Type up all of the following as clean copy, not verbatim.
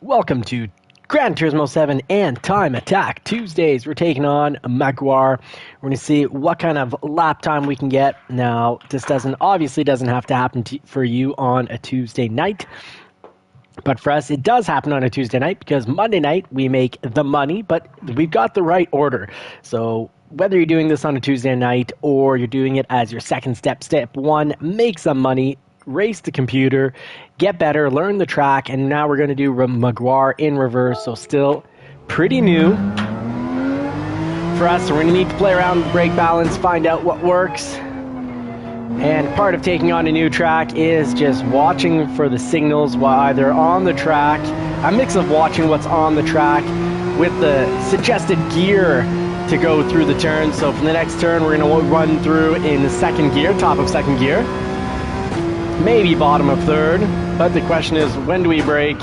Welcome to Gran Turismo 7 and Time Attack Tuesdays. We're taking on Maguire. We're going to see what kind of lap time we can get. Now, this obviously doesn't have to happen for you on a Tuesday night. But for us, it does happen on a Tuesday night because Monday night we make the money, but we've got the right order. So whether you're doing this on a Tuesday night or you're doing it as your second step, step one, make some money, race the computer, get better, learn the track, and now we're going to do Maguire in reverse, so still pretty new for us. So we're going to need to play around with brake balance, find out what works. And part of taking on a new track is just watching for the signals while either on the track, a mix of watching what's on the track with the suggested gear to go through the turn. So for the next turn, we're going to run through in the second gear, top of second gear. Maybe bottom of third, but the question is, when do we brake?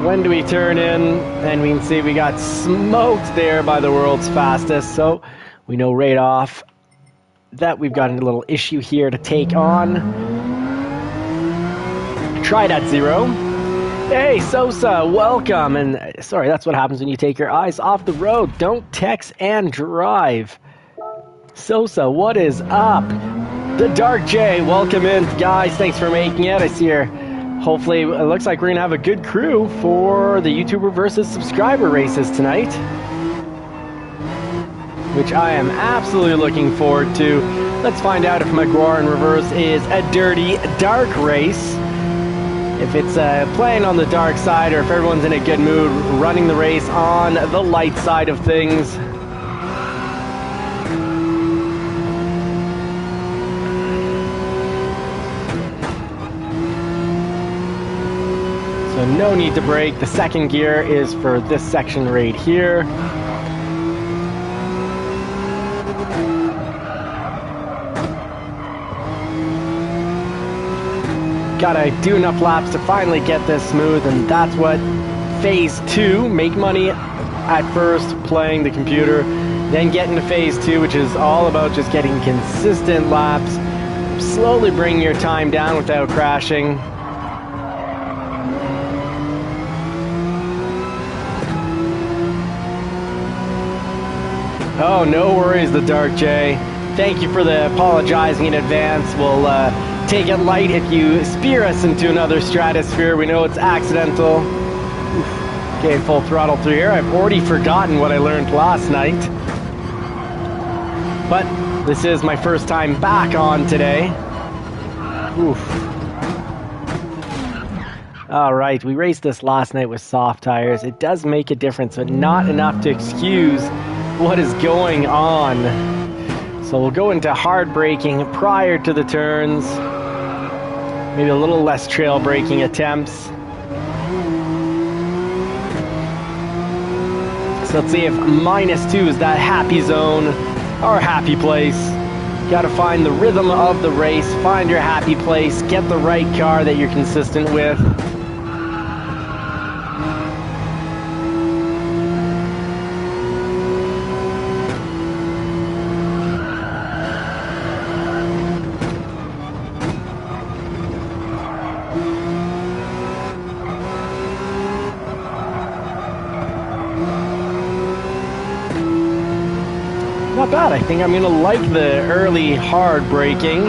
When do we turn in? And we can see we got smoked there by the world's fastest, so we know right off that we've got a little issue here to take on. Try that zero. Hey, Sosa, welcome. And sorry, that's what happens when you take your eyes off the road. Don't text and drive. Sosa, what is up? The Dark J, welcome in, guys. Thanks for making it. I see here. Hopefully, it looks like we're going to have a good crew for the YouTuber versus subscriber races tonight, which I am absolutely looking forward to. Let's find out if Maguire in reverse is a dirty, dark race. If it's playing on the dark side, or if everyone's in a good mood, running the race on the light side of things. So no need to brake. The second gear is for this section right here. Gotta do enough laps to finally get this smooth, and that's what phase two, make money at first playing the computer, then get into phase two, which is all about just getting consistent laps, slowly bringing your time down without crashing. Oh, no worries, the Dark J. Thank you for the apologizing in advance. We'll take it light if you spear us into another stratosphere. We know it's accidental. Oof. Okay, full throttle through here. I've already forgotten what I learned last night. But this is my first time back on today. Oof. All right, we raced this last night with soft tires. It does make a difference, but not enough to excuse what is going on. So we'll go into hard braking prior to the turns. Maybe a little less trail braking attempts. So let's see if -2 is that happy zone, our happy place. Got to find the rhythm of the race, find your happy place, get the right car that you're consistent with. Not bad. I think I'm going to like the early hard braking.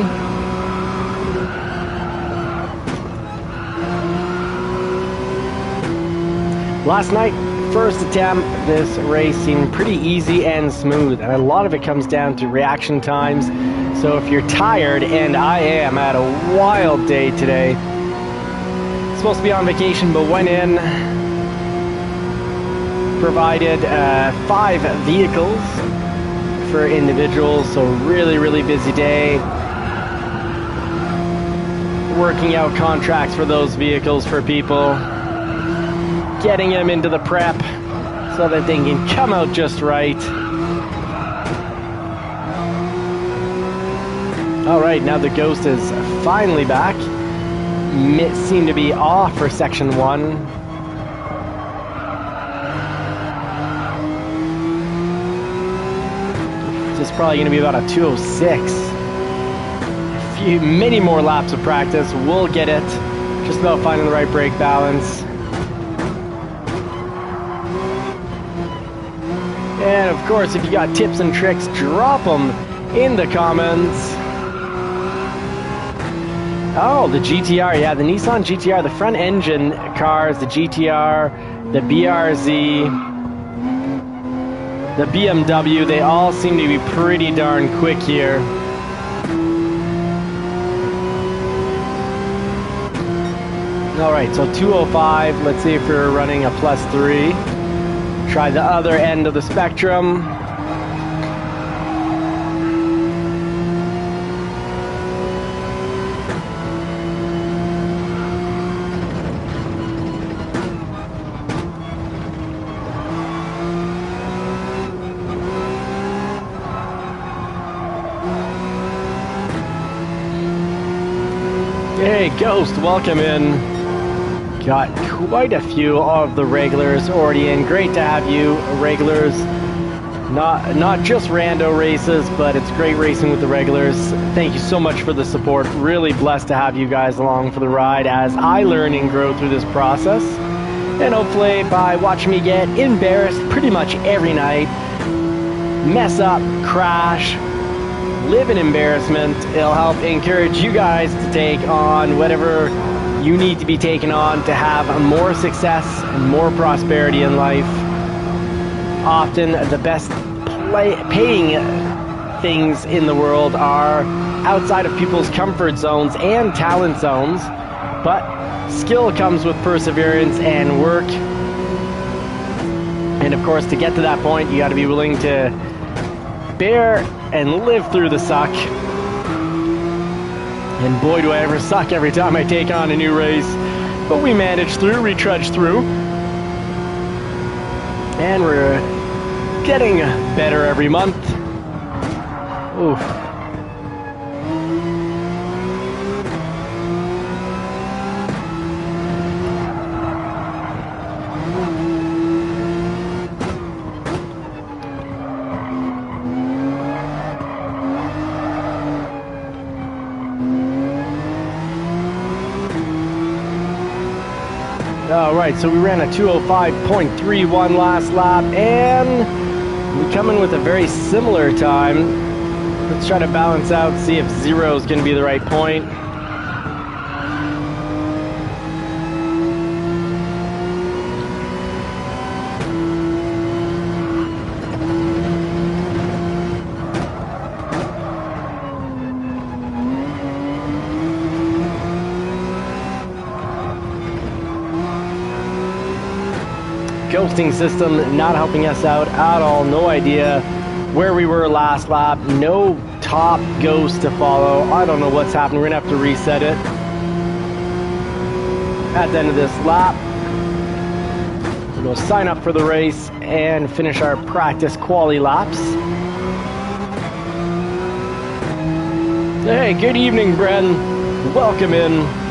Last night, first attempt, this race seemed pretty easy and smooth, and a lot of it comes down to reaction times. So if you're tired, and I am, I had a wild day today. Supposed to be on vacation, but went in, provided 5 vehicles for individuals, so really busy day. Working out contracts for those vehicles for people, getting them into the prep so that they can come out just right. Alright, now the Ghost is finally back. Seemed to be off for section 1. It's probably going to be about a 206. Many more laps of practice, we'll get it. Just about finding the right brake balance. And of course, if you got tips and tricks, drop them in the comments. Oh, the GTR, yeah, the Nissan GTR, the front engine cars, the GTR, the BRZ, the BMW, they all seem to be pretty darn quick here. All right, so 205, let's see if we're running a +3. Try the other end of the spectrum. Hey, Ghost, welcome in. Got quite a few of the regulars already in. Great to have you, regulars. Not just rando races, but it's great racing with the regulars. Thank you so much for the support. Really blessed to have you guys along for the ride as I learn and grow through this process. And hopefully by watching me get embarrassed pretty much every night, mess up, crash, live in embarrassment, it'll help encourage you guys to take on whatever you need to be taken on to have more success and more prosperity in life. Often the best paying things in the world are outside of people's comfort zones and talent zones, but skill comes with perseverance and work. And of course, to get to that point, you got to be willing to bear and live through the suck. And boy, do I ever suck every time I take on a new race. But we manage through, we trudge through. And we're getting better every month. Oof. All right, so we ran a 205.31 last lap, and we come in with a very similar time. Let's try to balance out, see if 0 is going to be the right point. Ghosting system not helping us out at all. No idea where we were last lap. No top ghost to follow. I don't know what's happening. We're gonna have to reset it at the end of this lap. We'll sign up for the race and finish our practice quali laps. Hey, good evening, Bren. Welcome in.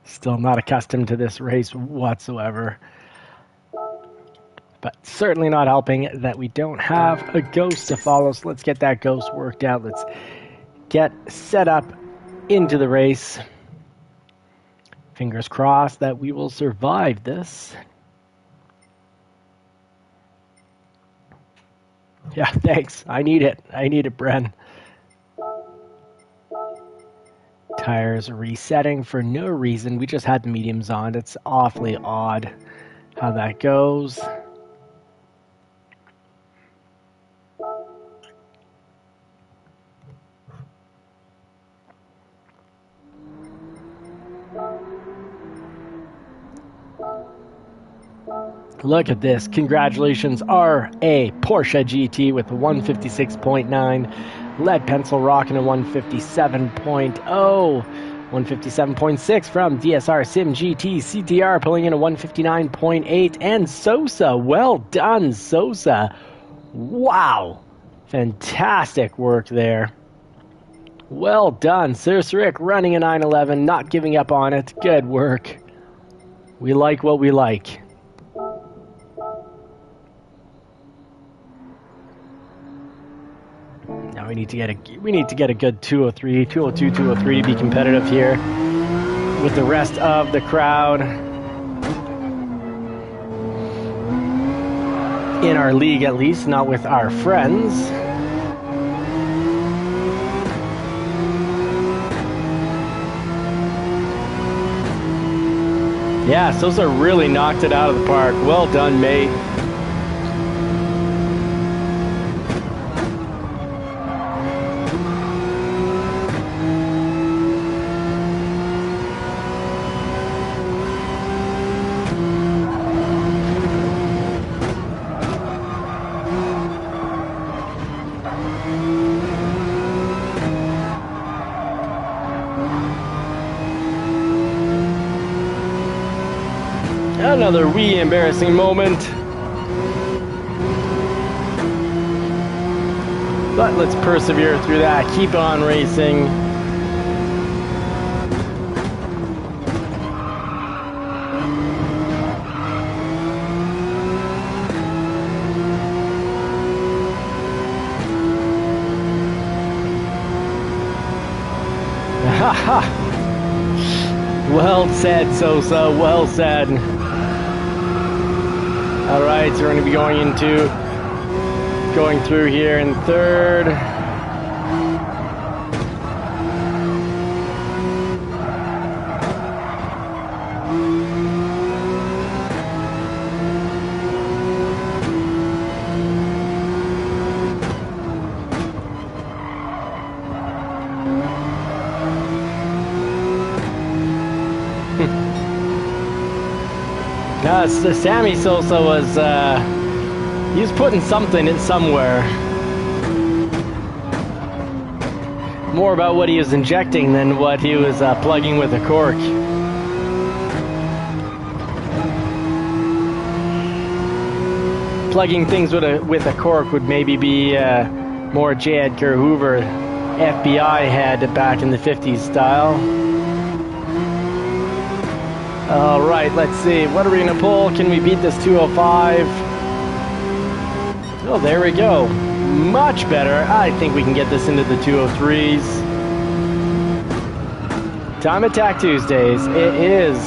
Still not accustomed to this race whatsoever. But certainly not helping that we don't have a ghost to follow. So let's get that ghost worked out. Let's get set up into the race. Fingers crossed that we will survive this. Yeah, thanks. I need it. I need it, Bren. Tires resetting for no reason. We just had the mediums on. It's awfully odd how that goes. Look at this. Congratulations, R.A. Porsche GT with a 156.9. Lead pencil rocking a 157.0. 157.6 from DSR Sim GT. CTR pulling in a 159.8. And Sosa, well done, Sosa. Wow. Fantastic work there. Well done. Sirius Rick running a 911, not giving up on it. Good work. We like what we like. Now we need to get a good 203, 202, 203 to be competitive here with the rest of the crowd in our league, at least, not with our friends. Yeah, Sosa really knocked it out of the park. Well done, mate. Another wee embarrassing moment. But let's persevere through that. Keep on racing. Ha Well said, Sosa. Well said. All right, so we're going to be going through here in third. Sammy Sosa was, he was putting something in somewhere. More about what he was injecting than what he was plugging with a cork. Plugging things with a cork would maybe be more J. Edgar Hoover FBI head back in the 50s style. All right, let's see. What are we going to pull? Can we beat this 205? Oh, there we go. Much better. I think we can get this into the 203s. Time Attack Tuesdays. It is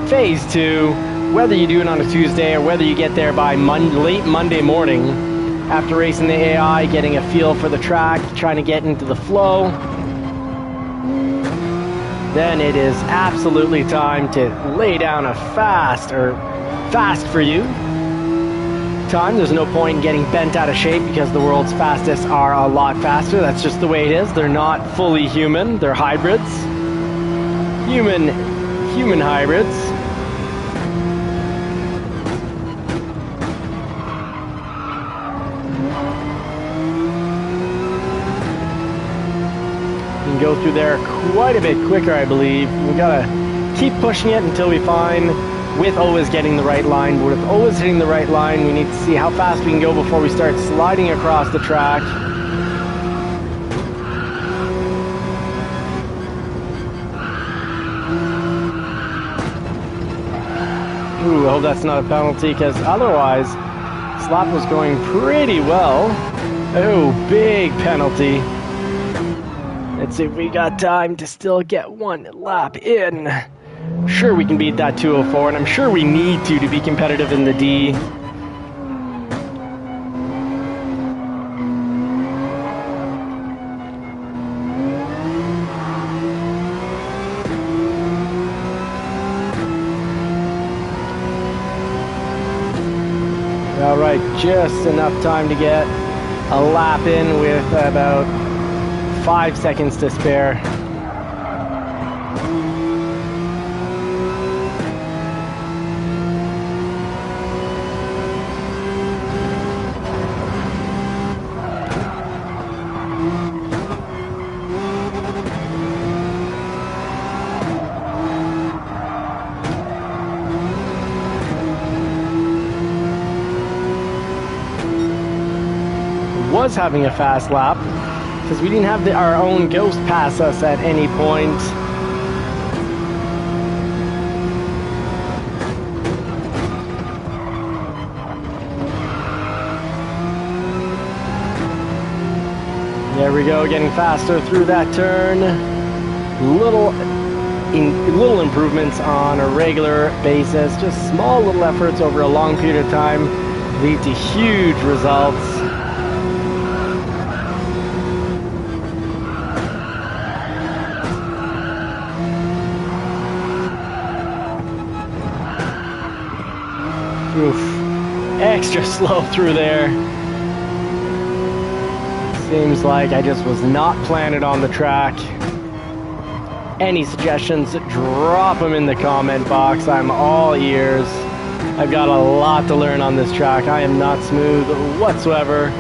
Phase 2. Whether you do it on a Tuesday or whether you get there by late Monday morning after racing the AI, getting a feel for the track, trying to get into the flow, then it is absolutely time to lay down a fast for you time. There's no point in getting bent out of shape because the world's fastest are a lot faster. That's just the way it is. They're not fully human. They're hybrids. Human hybrids. Go through there quite a bit quicker, I believe. We gotta keep pushing it until we find, with always getting the right line, but with always hitting the right line, we need to see how fast we can go before we start sliding across the track. Ooh, I hope that's not a penalty, because otherwise, this lap was going pretty well. Oh, big penalty. Let's see if we got time to still get one lap in. Sure, we can beat that 204, and I'm sure we need to be competitive in the D. All right, just enough time to get a lap in with about 5 seconds to spare. was having a fast lap because we didn't have our own ghost pass us at any point. There we go, getting faster through that turn. Little improvements on a regular basis, just small little efforts over a long period of time lead to huge results. Oof, extra slow through there. Seems like I just was not planted on the track. Any suggestions, drop them in the comment box. I'm all ears. I've got a lot to learn on this track. I am not smooth whatsoever.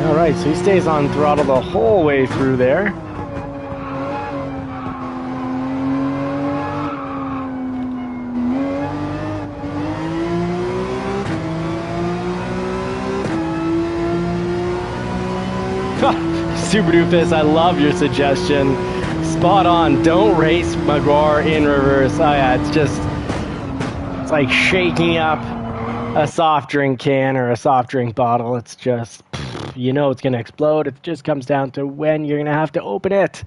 Alright, so he stays on throttle the whole way through there. Super Doofus, I love your suggestion. Spot on. Don't race Maguire in reverse. Oh yeah, it's like shaking up a soft drink can or a soft drink bottle. It's just, you know it's going to explode. It just comes down to when you're going to have to open it.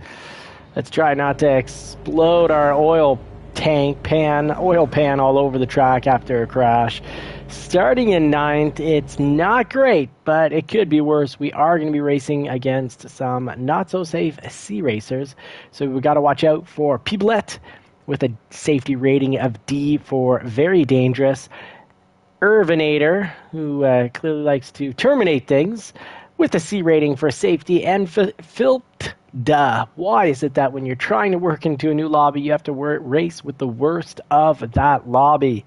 Let's try not to explode our oil pan all over the track after a crash. Starting in 9th, it's not great, but it could be worse. We are going to be racing against some not-so-safe C racers, so we've got to watch out for Piblet with a safety rating of D for very dangerous. Irvinator, who clearly likes to terminate things, with a C rating for safety, and Filpda. Why is it that when you're trying to work into a new lobby, you have to race with the worst of that lobby?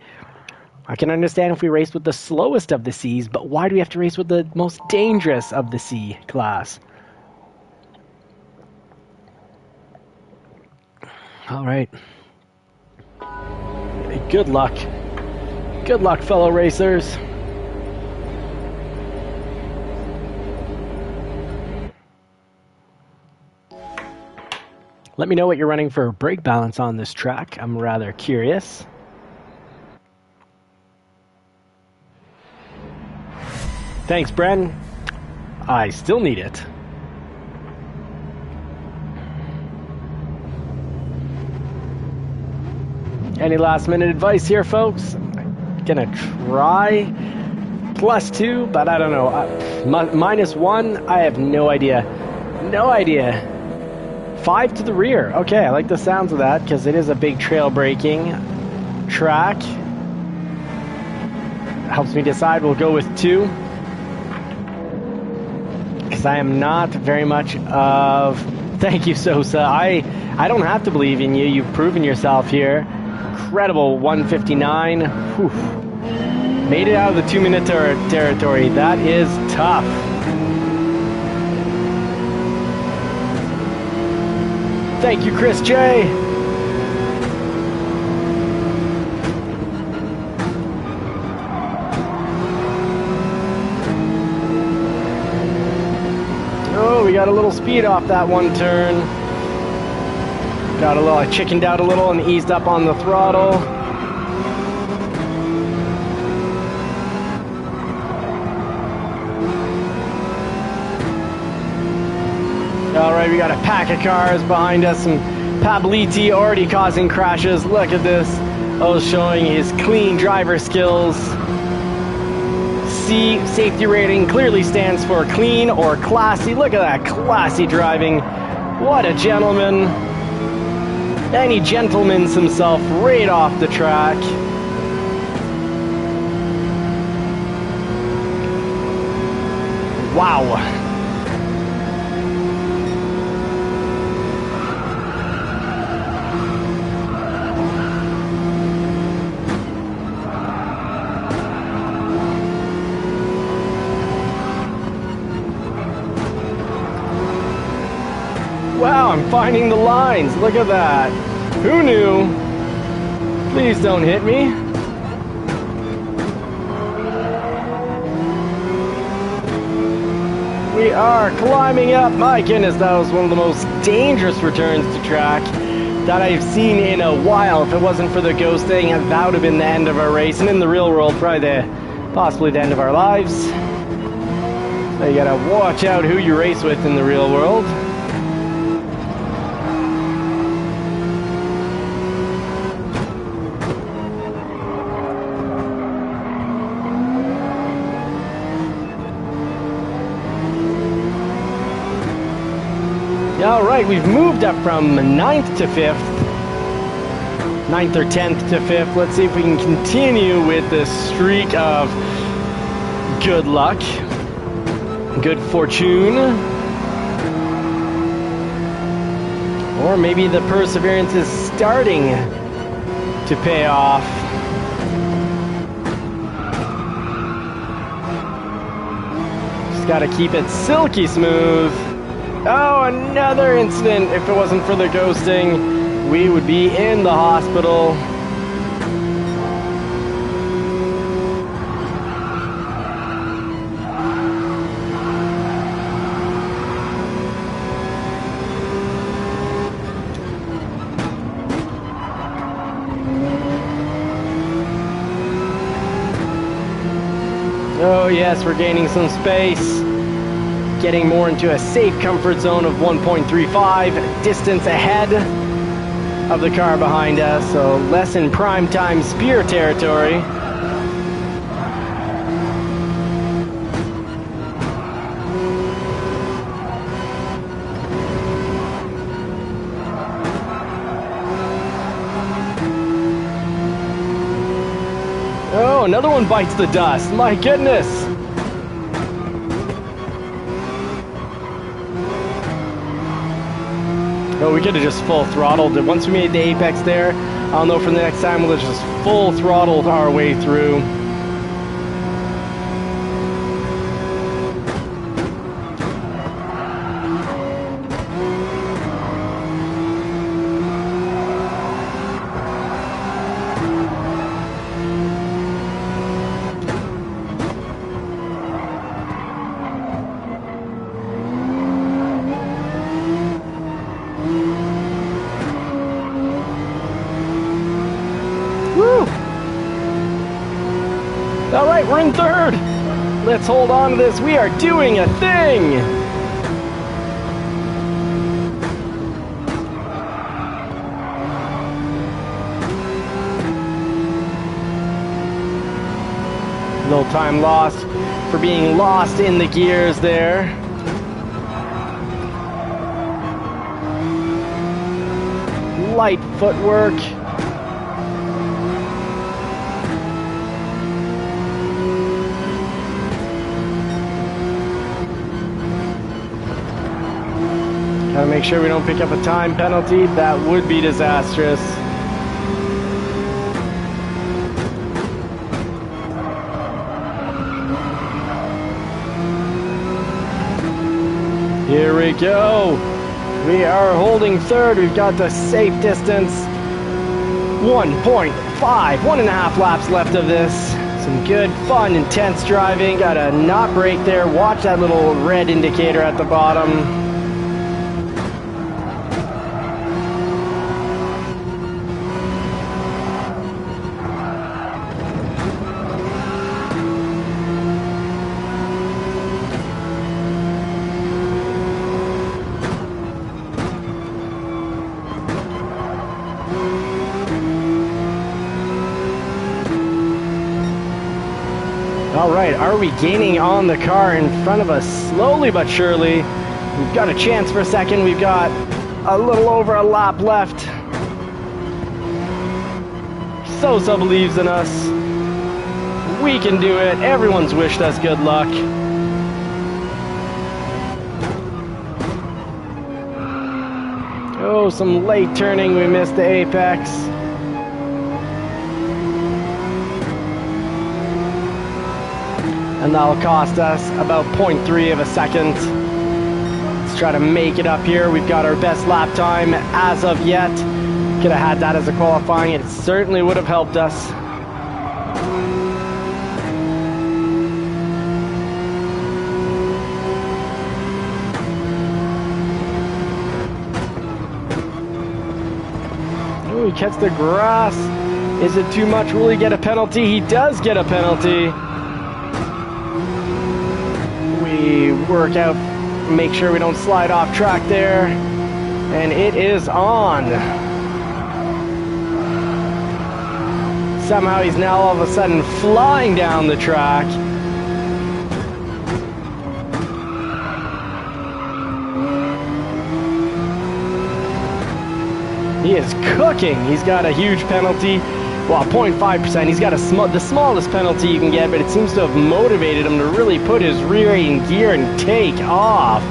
I can understand if we race with the slowest of the Cs, but why do we have to race with the most dangerous of the C class? All right. Good luck. Good luck, fellow racers. Let me know what you're running for brake balance on this track. I'm rather curious. Thanks, Bren. I still need it. Any last minute advice here, folks? I'm gonna try +2, but I don't know. -1, I have no idea. No idea. 5 to the rear. Okay, I like the sounds of that because it is a big trail braking track. Helps me decide. We'll go with 2. Because I am not very much of... Thank you, Sosa. I don't have to believe in you. You've proven yourself here. Incredible 159. Whew. Made it out of the 2-minute territory. That is tough. Thank you, Chris J. Oh, we got a little speed off that one turn. Got a little, I chickened out a little and eased up on the throttle. Alright, we got a pack of cars behind us, and Pabliti already causing crashes. Look at this. Oh, showing his clean driver skills. C safety rating clearly stands for clean or classy. Look at that classy driving. What a gentleman. And he gentlemans himself right off the track. Wow. I'm finding the lines. Look at that. Who knew? Please don't hit me. We are climbing up. My goodness, that was one of the most dangerous returns to track that I've seen in a while. If it wasn't for the ghosting, that would have been the end of our race. And in the real world, possibly the end of our lives. So you gotta watch out who you race with in the real world. Alright, we've moved up from 9th to 5th. 9th or 10th to 5th. Let's see if we can continue with this streak of good luck, good fortune. Or maybe the perseverance is starting to pay off. Just gotta keep it silky smooth. Oh, another incident. If it wasn't for the ghosting, we would be in the hospital. Oh yes, we're gaining some space. Getting more into a safe comfort zone of 1.35, distance ahead of the car behind us, so less in prime time spear territory. Oh, another one bites the dust, my goodness! Oh, we could have just full throttled it. Once we made the apex there, I don't know for the next time we'll just full throttle our way through. All right, we're in third. Let's hold on to this. We are doing a thing. No time lost for being lost in the gears there. Light footwork. Gotta make sure we don't pick up a time penalty. That would be disastrous. Here we go. We are holding third. We've got the safe distance. 1.5, 1.5 laps left of this. Some good, fun, intense driving. Gotta not brake there. Watch that little red indicator at the bottom. All right, are we gaining on the car in front of us slowly but surely? We've got a chance for a second. We've got a little over a lap left. Sosa believes in us. We can do it. Everyone's wished us good luck. Oh, some late turning. We missed the apex. And that'll cost us about 0.3 of a second. Let's try to make it up here. We've got our best lap time as of yet. Could have had that as a qualifying. It certainly would have helped us. Ooh, he cuts the grass. Is it too much? Will he get a penalty? He does get a penalty. We work out, make sure we don't slide off track there. And it is on. Somehow he's now all of a sudden flying down the track. He is cooking. He's got a huge penalty. Well, 0.5%. He's got the smallest penalty you can get, but it seems to have motivated him to really put his rear in gear and take off.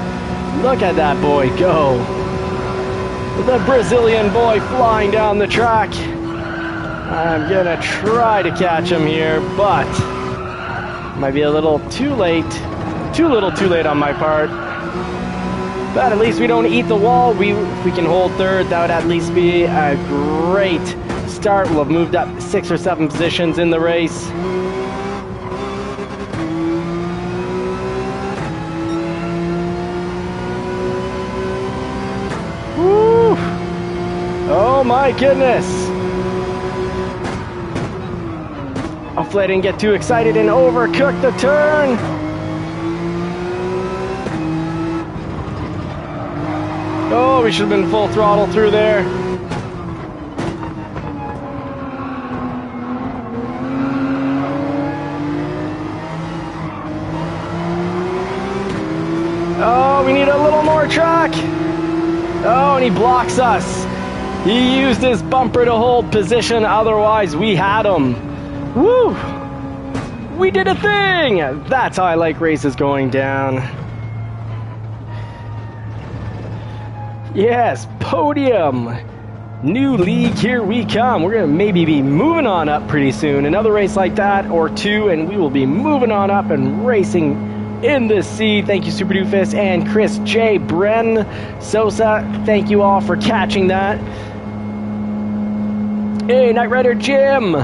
Look at that boy go. The Brazilian boy flying down the track. I'm gonna try to catch him here, but might be a little too late. Too little too late on my part. But at least we don't eat the wall. If we can hold third, that would at least be a great start. We'll have moved up 6 or 7 positions in the race. Woo! Oh my goodness! Hopefully I didn't get too excited and overcook the turn. Oh, we should have been full throttle through there. Oh, we need a little more track. Oh, and he blocks us. He used his bumper to hold position, otherwise we had him. Woo! We did a thing! That's how I like races going down. Yes, podium! New league, here we come. We're going to maybe be moving on up pretty soon. Another race like that or two, and we will be moving on up and racing in the sea. Thank you, Super Doofus and Chris J. Bren Sosa. Thank you all for catching that. Hey, Knight Rider Jim!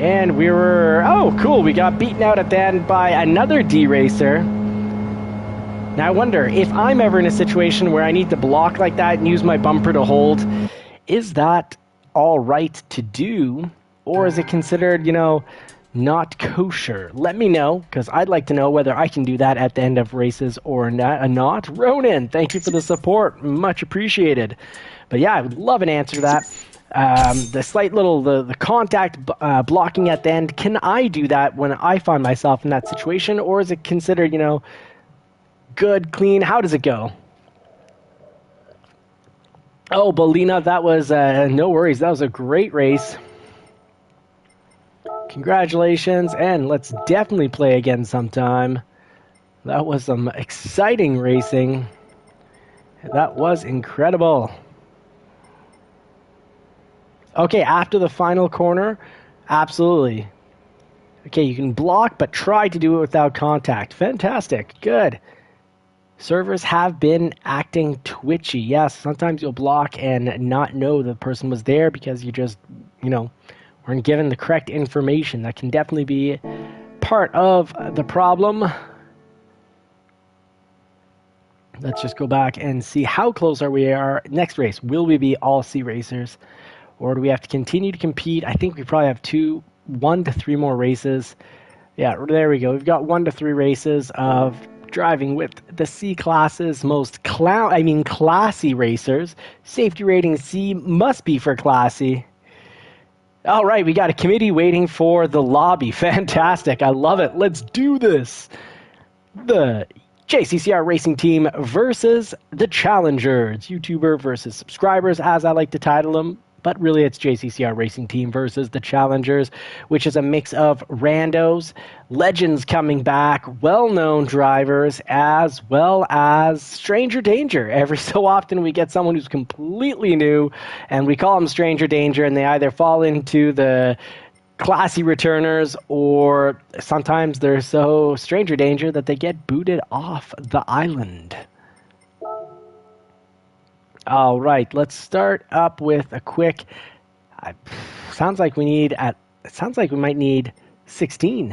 And we were, oh cool, we got beaten out at the end by another D-Racer. Now I wonder, if I'm ever in a situation where I need to block like that and use my bumper to hold, is that all right to do? Or is it considered, you know, not kosher? Let me know, because I'd like to know whether I can do that at the end of races or not. Ronan, thank you for the support. Much appreciated. But yeah, I would love an answer to that. The slight little, the contact blocking at the end, can I do that when I find myself in that situation? Or is it considered, you know, good, clean? How does it go? Oh, Belina, that was, no worries. That was a great race. Congratulations, and let's definitely play again sometime. That was some exciting racing. That was incredible. Okay, after the final corner, absolutely. Okay, you can block, but try to do it without contact. Fantastic, good. Servers have been acting twitchy. Yes, sometimes you'll block and not know the person was there because you just, you know, weren't given the correct information. That can definitely be part of the problem. Let's just go back and see how close we are. Next race, will we be all C racers? Or do we have to continue to compete? I think we probably have 1 to 3 more races. Yeah, there we go. We've got 1 to 3 races of driving with the C classes, most classy racers. Safety rating C must be for classy. All right, we got a committee waiting for the lobby. Fantastic. I love it. Let's do this. The JCCR Racing Team versus the Challengers. YouTuber versus subscribers, as I like to title them. But really, it's JCCR Racing Team versus the Challengers, which is a mix of randos, legends coming back, well-known drivers, as well as stranger danger. Every so often, we get someone who's completely new, and we call them stranger danger, and they either fall into the classy returners, or sometimes they're so stranger danger that they get booted off the island. All right, let's start up with a quick. Sounds like we might need 16.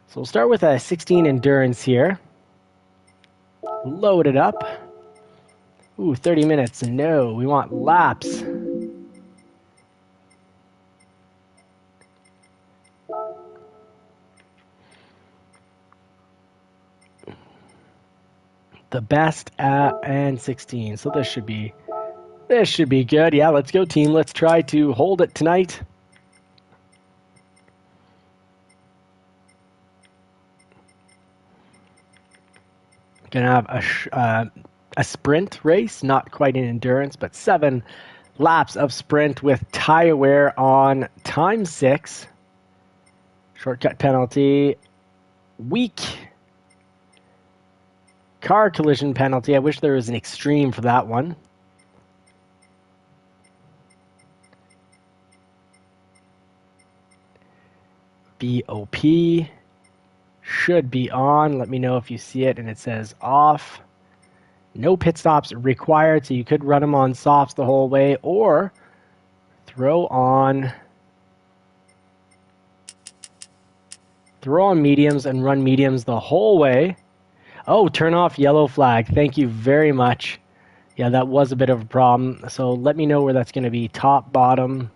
So we'll start with a 16 endurance here. Load it up. Ooh, 30 minutes. No, we want laps. The best and 16. So this should be good. Yeah, let's go, team. Let's try to hold it tonight. Gonna have a sprint race, not quite an endurance, but 7 laps of sprint with tire wear on time 6. Shortcut penalty. Weak car collision penalty. I wish there was an extreme for that one. BOP should be on. Let me know if you see it and it says off. No pit stops required, so you could run them on softs the whole way or throw on mediums and run mediums the whole way. Oh, turn off yellow flag. Thank you very much. Yeah, that was a bit of a problem. So let me know where that's going to be. Top, bottom.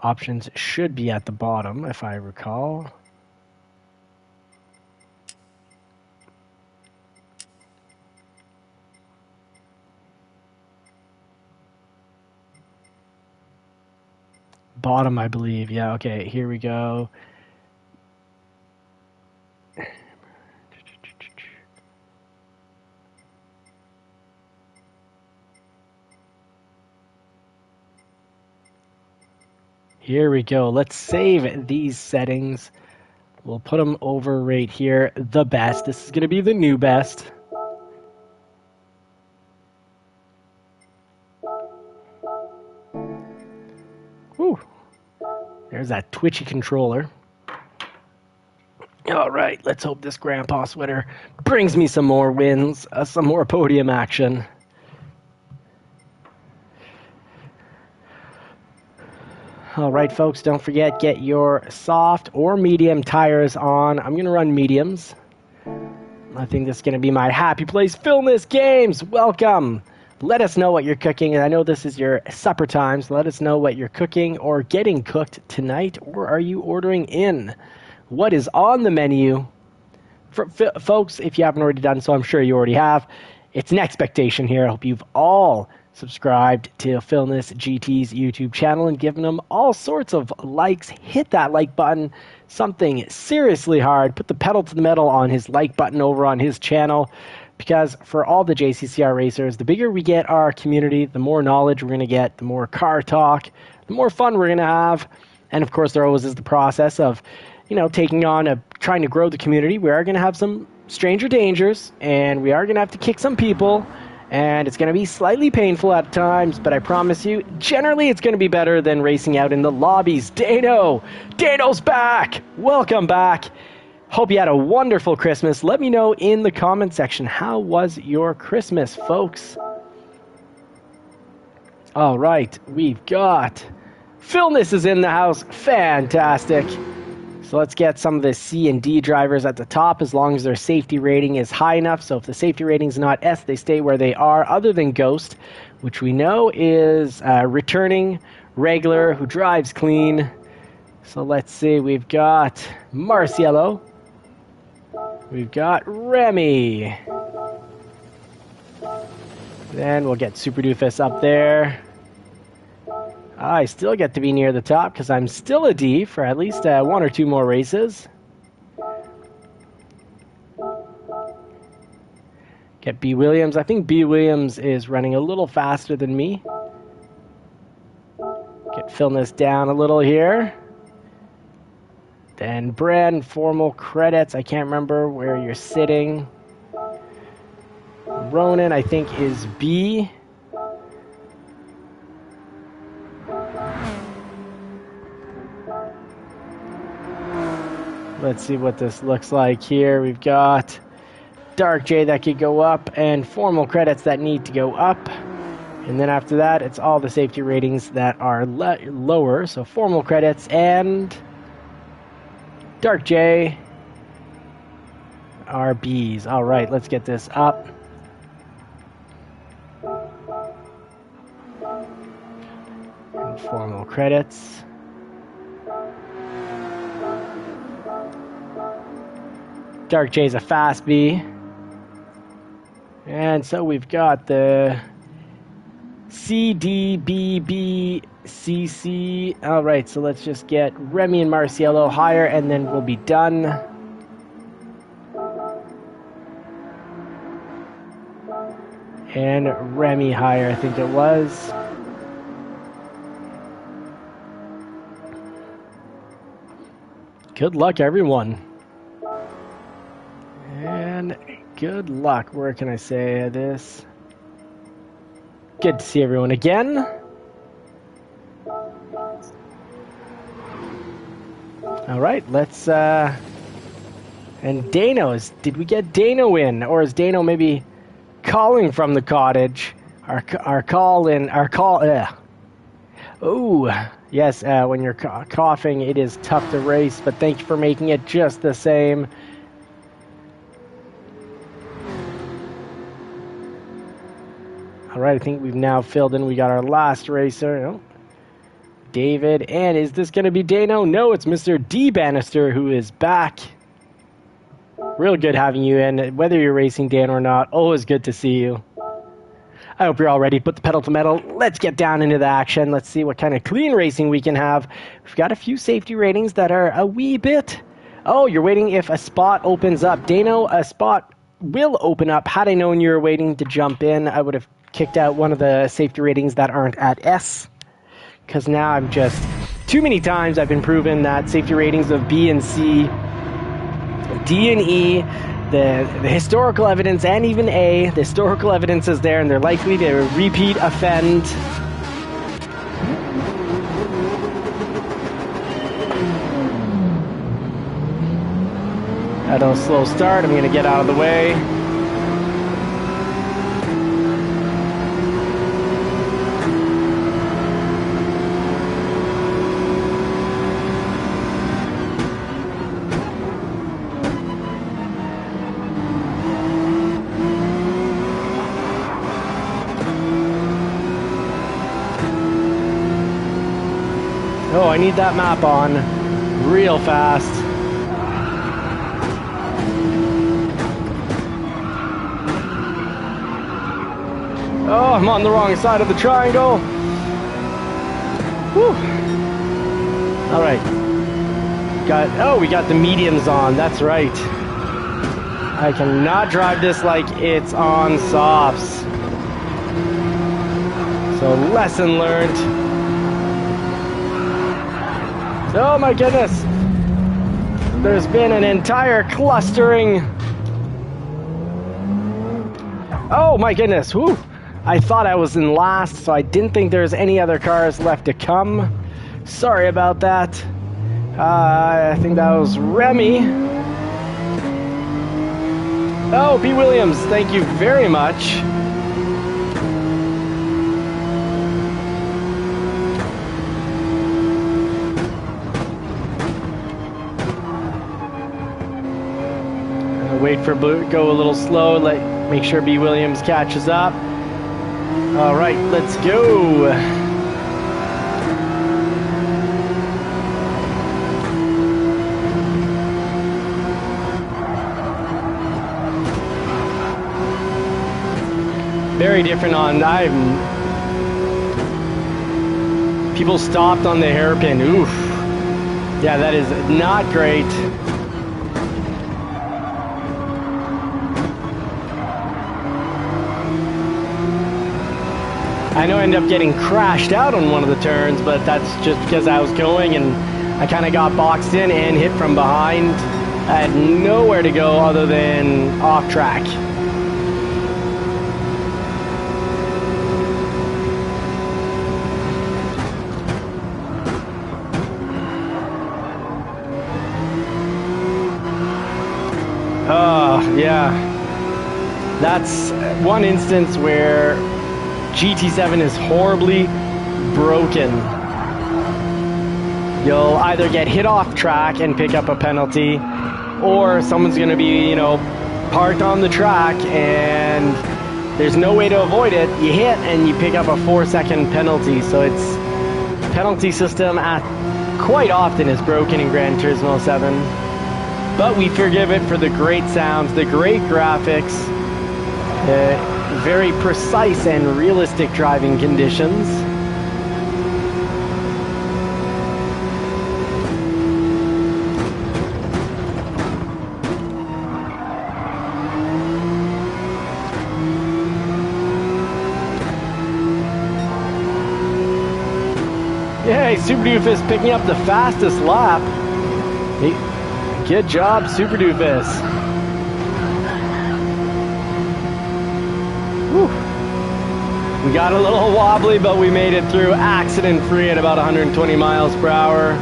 Options should be at the bottom, if I recall. Bottom, I believe. Yeah, okay, here we go. Here we go. Let's save these settings. We'll put them over right here. The best. This is going to be the new best. Whew. There's that twitchy controller. All right, let's hope this grandpa sweater brings me some more wins, some more podium action. All right, folks, don't forget, get your soft or medium tires on. I'm going to run mediums. I think this is going to be my happy place. Filmless Games, welcome. Let us know what you're cooking. And I know this is your supper time, so let us know what you're cooking or getting cooked tonight, or are you ordering in? What is on the menu? Folks, if you haven't already done so, I'm sure you already have. It's an expectation here. I hope you've all subscribed to Filmless GT's YouTube channel and given them all sorts of likes. Hit that like button. Something seriously hard. Put the pedal to the metal on his like button over on his channel. Because for all the JCCR racers, the bigger we get our community, the more knowledge we're going to get, the more car talk, the more fun we're going to have. And of course, there always is the process of, trying to grow the community. We are going to have some stranger dangers, and we are going to have to kick some people. And it's going to be slightly painful at times, but I promise you, generally it's going to be better than racing out in the lobbies. Dano's back! Welcome back. Hope you had a wonderful Christmas. Let me know in the comment section, how was your Christmas, folks? All right, we've got Philness is in the house. Fantastic. So let's get some of the C and D drivers at the top, as long as their safety rating is high enough. So if the safety rating is not S, they stay where they are, other than Ghost, which we know is returning regular who drives clean. So let's see, we've got Marciello. We've got Remy. Then we'll get Super Doofus up there. I still get to be near the top because I'm still a D for at least 1 or 2 more races. Get B. Williams. I think B. Williams is running a little faster than me. Get Philness down a little here. Then brand formal credits. I can't remember where you're sitting. Ronan, I think, is B. Let's see what this looks like here. We've got Dark J that could go up and formal credits that need to go up. And then after that, it's all the safety ratings that are lower. So formal credits and Dark J are Bs. All right, let's get this up. And formal credits. Dark J's a fast B. And so we've got the C, D, B, B, C, C. All right, so let's just get Remy and Marciello higher, and then we'll be done. And Remy higher, I think it was. Good luck, everyone. And good luck. Where can I say this? Good to see everyone again. All right, let's and Dano's. Did we get Dano in, or is Dano maybe calling from the cottage? Our call. Oh, yes. When you're coughing, it is tough to race. But thank you for making it just the same. All right, I think we've now filled in. We got our last racer, oh, David. And is this going to be Dano? No, it's Mr. D. Bannister who is back. Real good having you in, whether you're racing Dan or not. Always good to see you. I hope you're all ready to put the pedal to metal. Let's get down into the action. Let's see what kind of clean racing we can have. We've got a few safety ratings that are a wee bit. Oh, you're waiting if a spot opens up. Dano, a spot will open up. Had I known you were waiting to jump in, I would have kicked out one of the safety ratings that aren't at S. Because now I'm just... Too many times I've been proven that safety ratings of B and C, D and E, the historical evidence, and even A, the historical evidence is there, and they're likely to repeat offend. I don't slow start. I'm going to get out of the way. Oh, I need that map on real fast. Oh, I'm on the wrong side of the triangle. Whew. All right. We got the mediums on. That's right. I cannot drive this like it's on softs. So lesson learned. Oh my goodness. There's been an entire clustering. Oh my goodness. Whew. I thought I was in last, so I didn't think there's any other cars left to come. Sorry about that. I think that was Remy. Oh, B. Williams, thank you very much. Wait for Blue, go a little slow, make sure B. Williams catches up. All right, let's go. Very different on, people stopped on the hairpin, oof. Yeah, that is not great. I know I ended up getting crashed out on one of the turns, but that's just because I was going and I kind of got boxed in and hit from behind. I had nowhere to go other than off track. That's one instance where GT7 is horribly broken. You'll either get hit off track and pick up a penalty, or someone's going to be, parked on the track and there's no way to avoid it. You hit and you pick up a 4-second penalty. So it's penalty system quite often is broken in Gran Turismo 7. But we forgive it for the great sounds, the great graphics, very precise and realistic driving conditions. Yay, Super Doofus picking up the fastest lap. Hey, good job, Super Doofus. Whew. We got a little wobbly, but we made it through accident-free at about 120 miles per hour.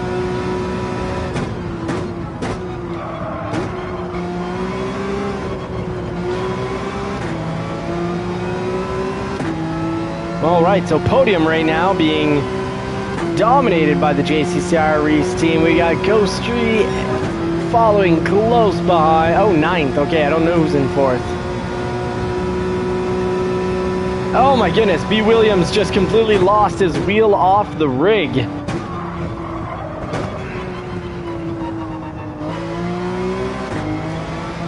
All right, so podium right now being dominated by the JCCR Reese team. We got Ghost Street following close behind. Oh, 9th. Okay, I don't know who's in 4th. Oh my goodness, B. Williams just completely lost his wheel off the rig.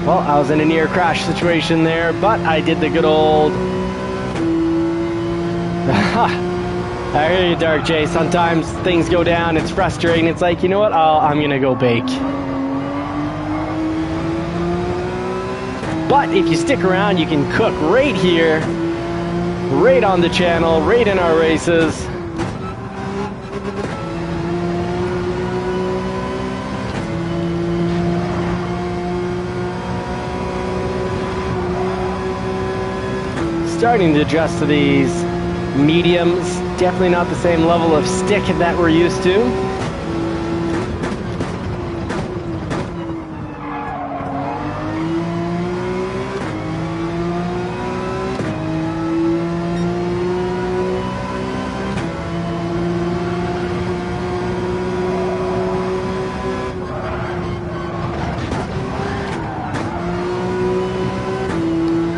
Well, I was in a near crash situation there, but I did the good old... I hear you, Dark J. Sometimes things go down, it's frustrating. It's like, you know what? I'm gonna go bake. But if you stick around, you can cook right here, right on the channel, right in our races. Starting to adjust to these mediums. Definitely not the same level of stick that we're used to.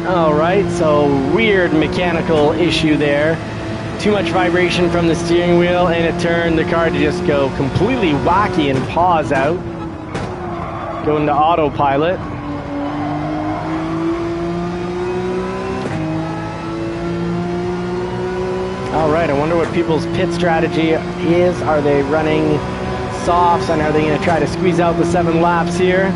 All right, so weird mechanical issue there. Too much vibration from the steering wheel, and it turned the car to just go completely wacky and pause out. Go into autopilot. All right, I wonder what people's pit strategy is. Are they running softs, and are they going to try to squeeze out the 7 laps here?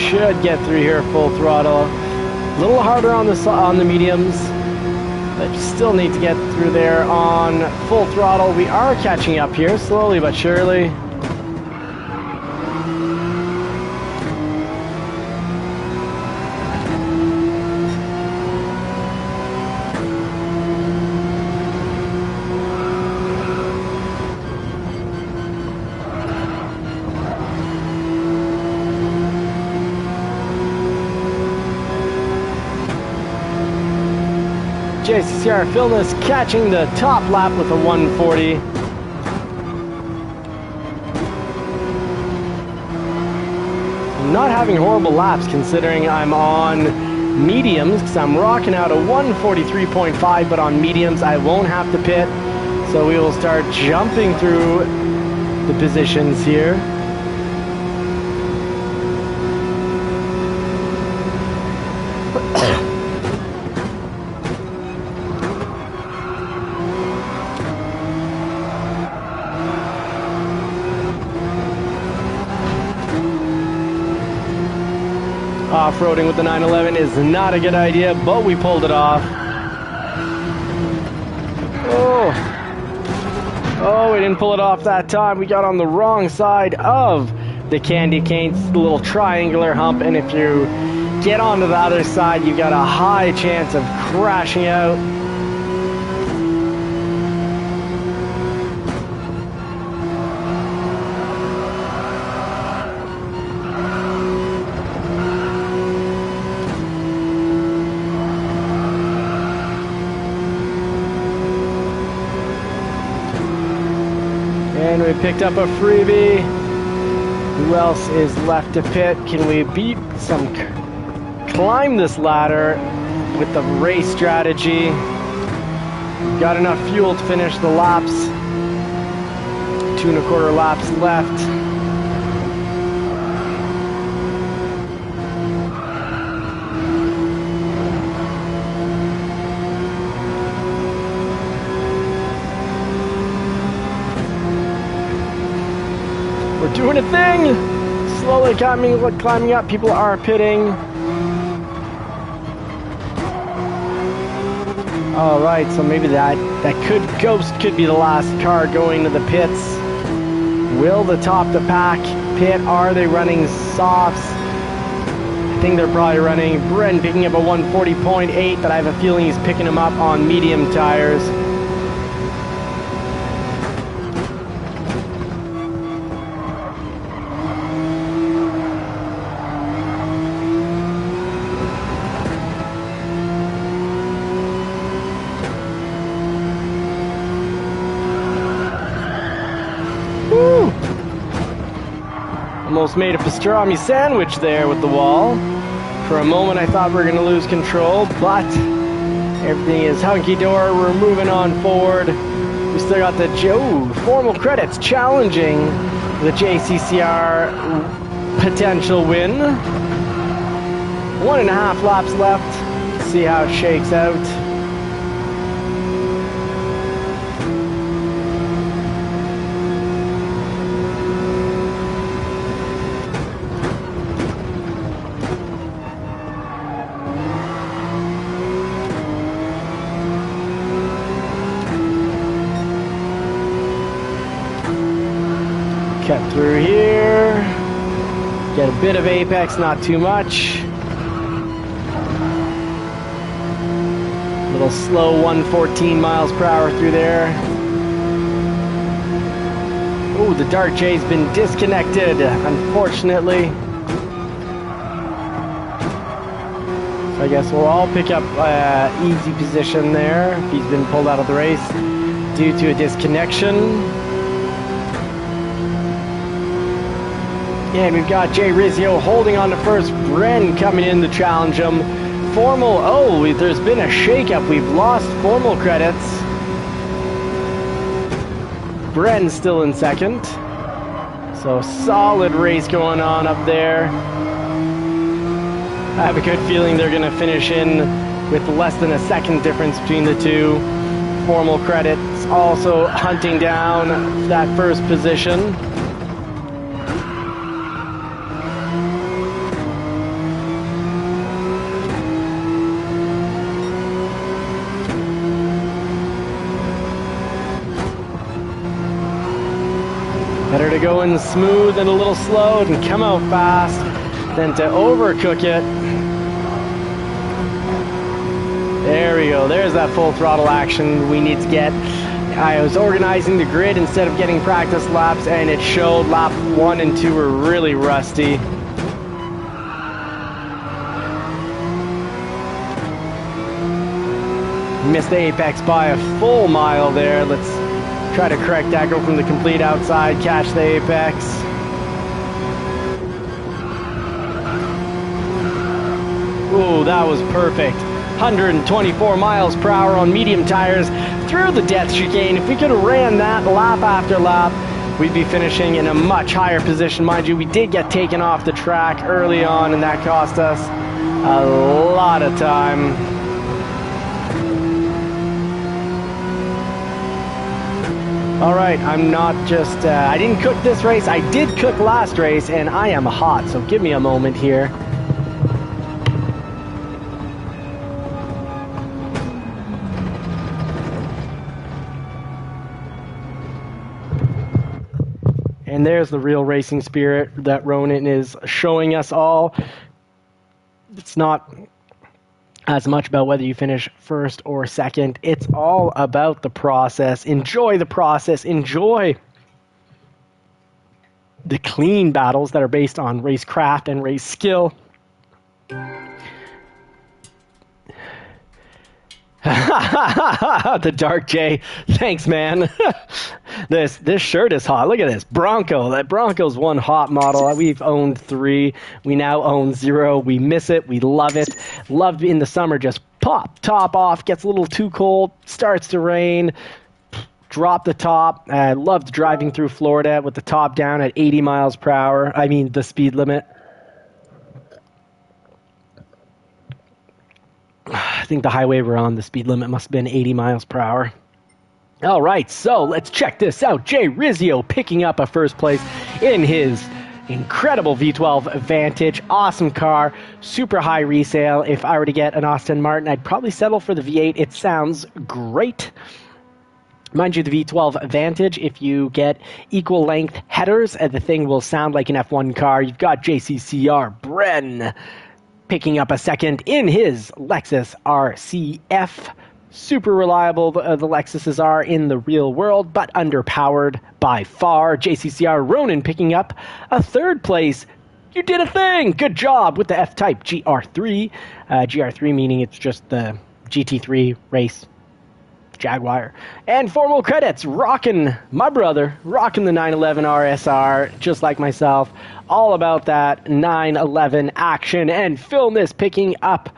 Should get through here full throttle. A little harder on the mediums, but you still need to get through there on full throttle. We are catching up here, slowly but surely. JCCR Philness catching the top lap with a 140. I'm not having horrible laps considering I'm on mediums, because I'm rocking out a 143.5, but on mediums I won't have to pit, so we will start jumping through the positions here. off-roading with the 911 is not a good idea, but we pulled it off. Oh, we didn't pull it off that time. We got on the wrong side of the candy canes, the little triangular hump, and if you get onto the other side, you've got a high chance of crashing out. And we picked up a freebie. Who else is left to pit? Can we climb this ladder with the race strategy? Got enough fuel to finish the laps. 2 1/4 laps left. We're doing a thing! Slowly climbing up. People are pitting. Alright, so maybe that could be the last car going to the pits. Will the top the pack pit? Are they running softs? I think they're probably running. Bren picking up a 140.8, but I have a feeling he's picking them up on medium tires. Almost made a pastrami sandwich there with the wall. For a moment I thought we were going to lose control, but everything is hunky-dory. We're moving on forward. We still got the formal credits challenging the JCCR potential win. 1.5 laps left. See how it shakes out. Cut through here, get a bit of apex, not too much. Little slow 114 miles per hour through there. Oh, the Dark J's been disconnected, unfortunately. So I guess we'll all pick up easy position there. He's been pulled out of the race due to a disconnection. And we've got Jay Rizzio holding on to first. Bren coming in to challenge him. There's been a shakeup. We've lost formal credits. Bren's still in second. So solid race going on up there. I have a good feeling they're going to finish in with less than a second difference between the two. Formal credits also hunting down that first position. Better to go in smooth and a little slow and come out fast than to overcook it. There we go. There's that full throttle action we need to get. I was organizing the grid instead of getting practice laps, and it showed lap 1 and 2 were really rusty. Missed the apex by a full mile there. Let's try to correct that, go from the complete outside, catch the apex. Ooh, that was perfect. 124 miles per hour on medium tires through the death chicane. If we could have ran that lap after lap, we'd be finishing in a much higher position. Mind you, we did get taken off the track early on, and that cost us a lot of time. All right, I'm not just, I didn't cook this race, I did cook last race, and I am hot, so give me a moment here. And there's the real racing spirit that Ronan is showing us all. It's not as much about whether you finish first or second. It's all about the process. Enjoy the process. Enjoy the clean battles that are based on racecraft and race skill. The Dark J. Thanks, man. This shirt is hot. Look at this. Bronco. That Bronco's one hot model. We've owned 3. We now own 0. We miss it. We love it. Love in the summer. Just pop top off. Gets a little too cold. Starts to rain. Drop the top. I loved driving through Florida with the top down at 80 miles per hour. I mean, the speed limit. I think the highway we're on, the speed limit must have been 80 miles per hour. All right, so let's check this out. Jay Rizzio picking up a first place in his incredible V12 Vantage. Awesome car, super high resale. If I were to get an Aston Martin, I'd probably settle for the V8. It sounds great. Mind you, the V12 Vantage, if you get equal length headers, the thing will sound like an F1 car. You've got JCCR Bren picking up a second in his Lexus RCF. Super reliable the Lexuses are in the real world, but underpowered by far. JCCR Ronan picking up a third place. You did a thing! Good job with the F-Type GR3. GR3 meaning it's just the GT3 race Jaguar. And formal credits, rocking my brother, rocking the 911 RSR, just like myself. All about that 911 action. And Phil Miss picking up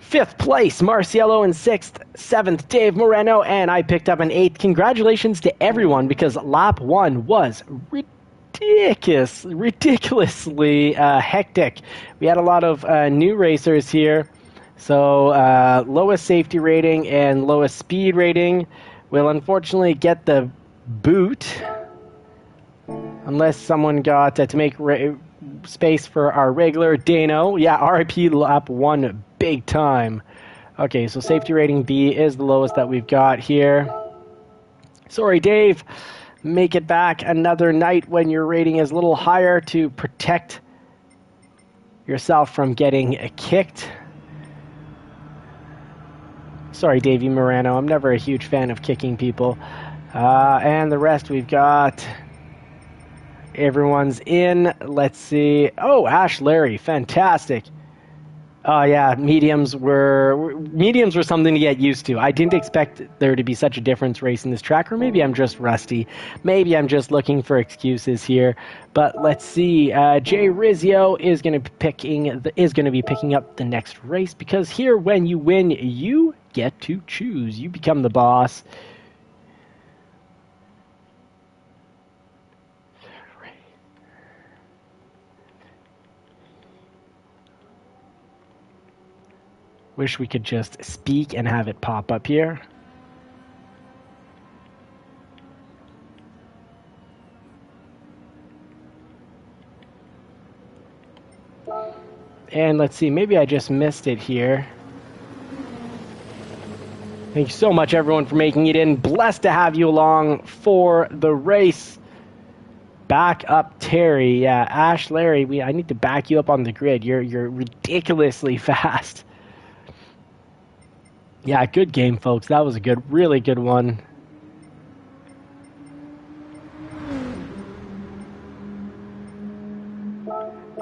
5th place, Marciello in 6th, 7th, Dave Moreno, and I picked up an 8th. Congratulations to everyone, because lap 1 was ridiculously hectic. We had a lot of new racers here. So lowest safety rating and lowest speed rating will unfortunately get the boot, unless someone got to make space for our regular Dano. Yeah, RIP lap 1 big time. Okay, so safety rating B is the lowest that we've got here. Sorry, Dave. Make it back another night when your rating is a little higher to protect yourself from getting kicked. Sorry, Davey Morano. I'm never a huge fan of kicking people. And the rest we've got... Everyone's in. Let's see. Oh, Ash Larry. Fantastic. Oh, yeah. Mediums were something to get used to. I didn't expect there to be such a difference racing this track, or maybe I'm just rusty. Maybe I'm just looking for excuses here. But let's see. Jay Rizzio is going to be picking up the next race, because here, when you win, you get to choose. You become the boss. Wish we could just speak and have it pop up here. And let's see, maybe I just missed it here. Thank you so much, everyone, for making it in. Blessed to have you along for the race. Back up, Terry. Yeah, Ash, Larry, I need to back you up on the grid. You're ridiculously fast. Yeah, good game, folks. That was a really good one.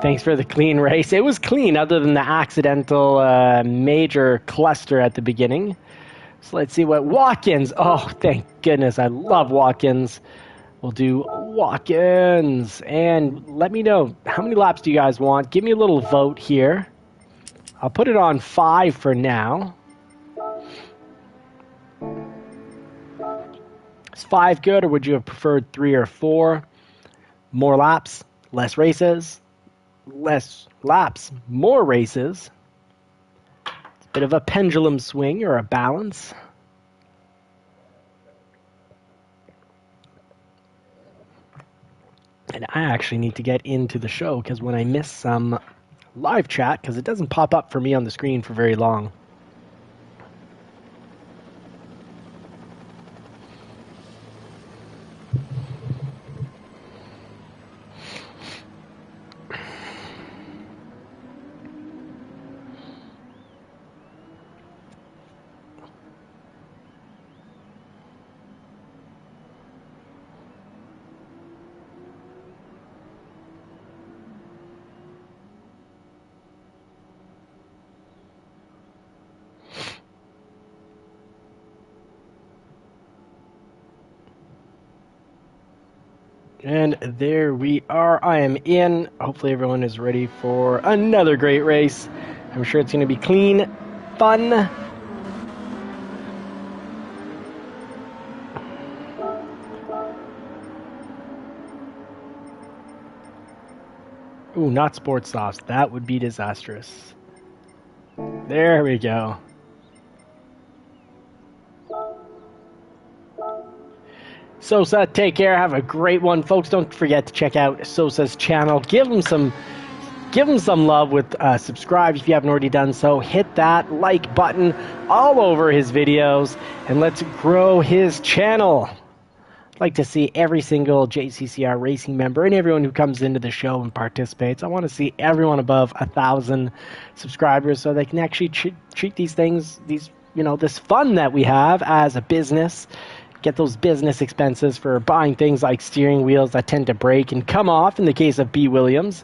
Thanks for the clean race. It was clean, other than the accidental major cluster at the beginning. So let's see what Watkins. Oh, thank goodness. I love Watkins. We'll do Watkins. And let me know, how many laps do you guys want? Give me a little vote here. I'll put it on 5 for now. Is 5 good, or would you have preferred 3 or 4? More laps, less races. Less laps, more races. It's a bit of a pendulum swing, or a balance. And I actually need to get into the show, because when I miss some live chat, because it doesn't pop up for me on the screen for very long. And there we are. I am in. Hopefully everyone is ready for another great race. I'm sure it's going to be clean, fun. Ooh, not sports softs. That would be disastrous. There we go. Sosa, take care. Have a great one, folks. Don't forget to check out Sosa's channel. Give him some love with subscribe if you haven't already done so. Hit that like button all over his videos, and let's grow his channel. I'd like to see every single JCCR racing member and everyone who comes into the show and participates. I want to see everyone above 1,000 subscribers so they can actually treat these things, this fun that we have as a business. Get those business expenses for buying things like steering wheels that tend to break and come off in the case of B. Williams.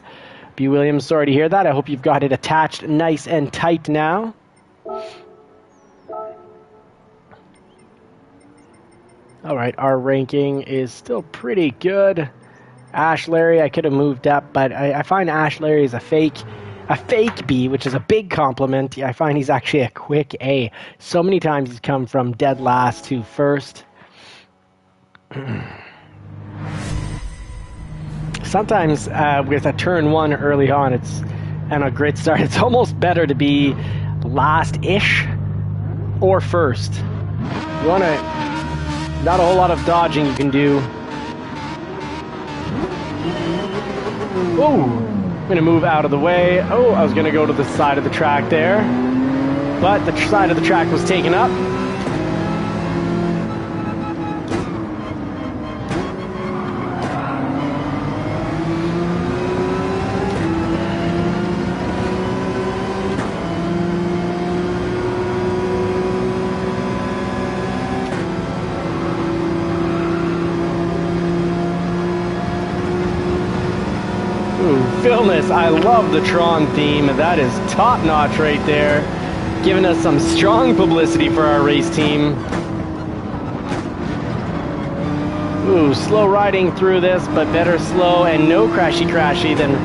B. Williams, sorry to hear that. I hope you've got it attached nice and tight now. All right, our ranking is still pretty good. Ash Larry, I could have moved up, but I find Ash Larry is a fake B, which is a big compliment. I find he's actually a quick A. So many times he's come from dead last to first. Sometimes with a turn one early on, and a grid start, it's almost better to be last-ish or first. You want to, not a whole lot of dodging you can do. Oh, I'm going to move out of the way. Oh, I was going to go to the side of the track there, but the side of the track was taken up. Filmness, I love the Tron theme. That is top notch right there. Giving us some strong publicity for our race team. Ooh, slow riding through this, but better slow and no crashy than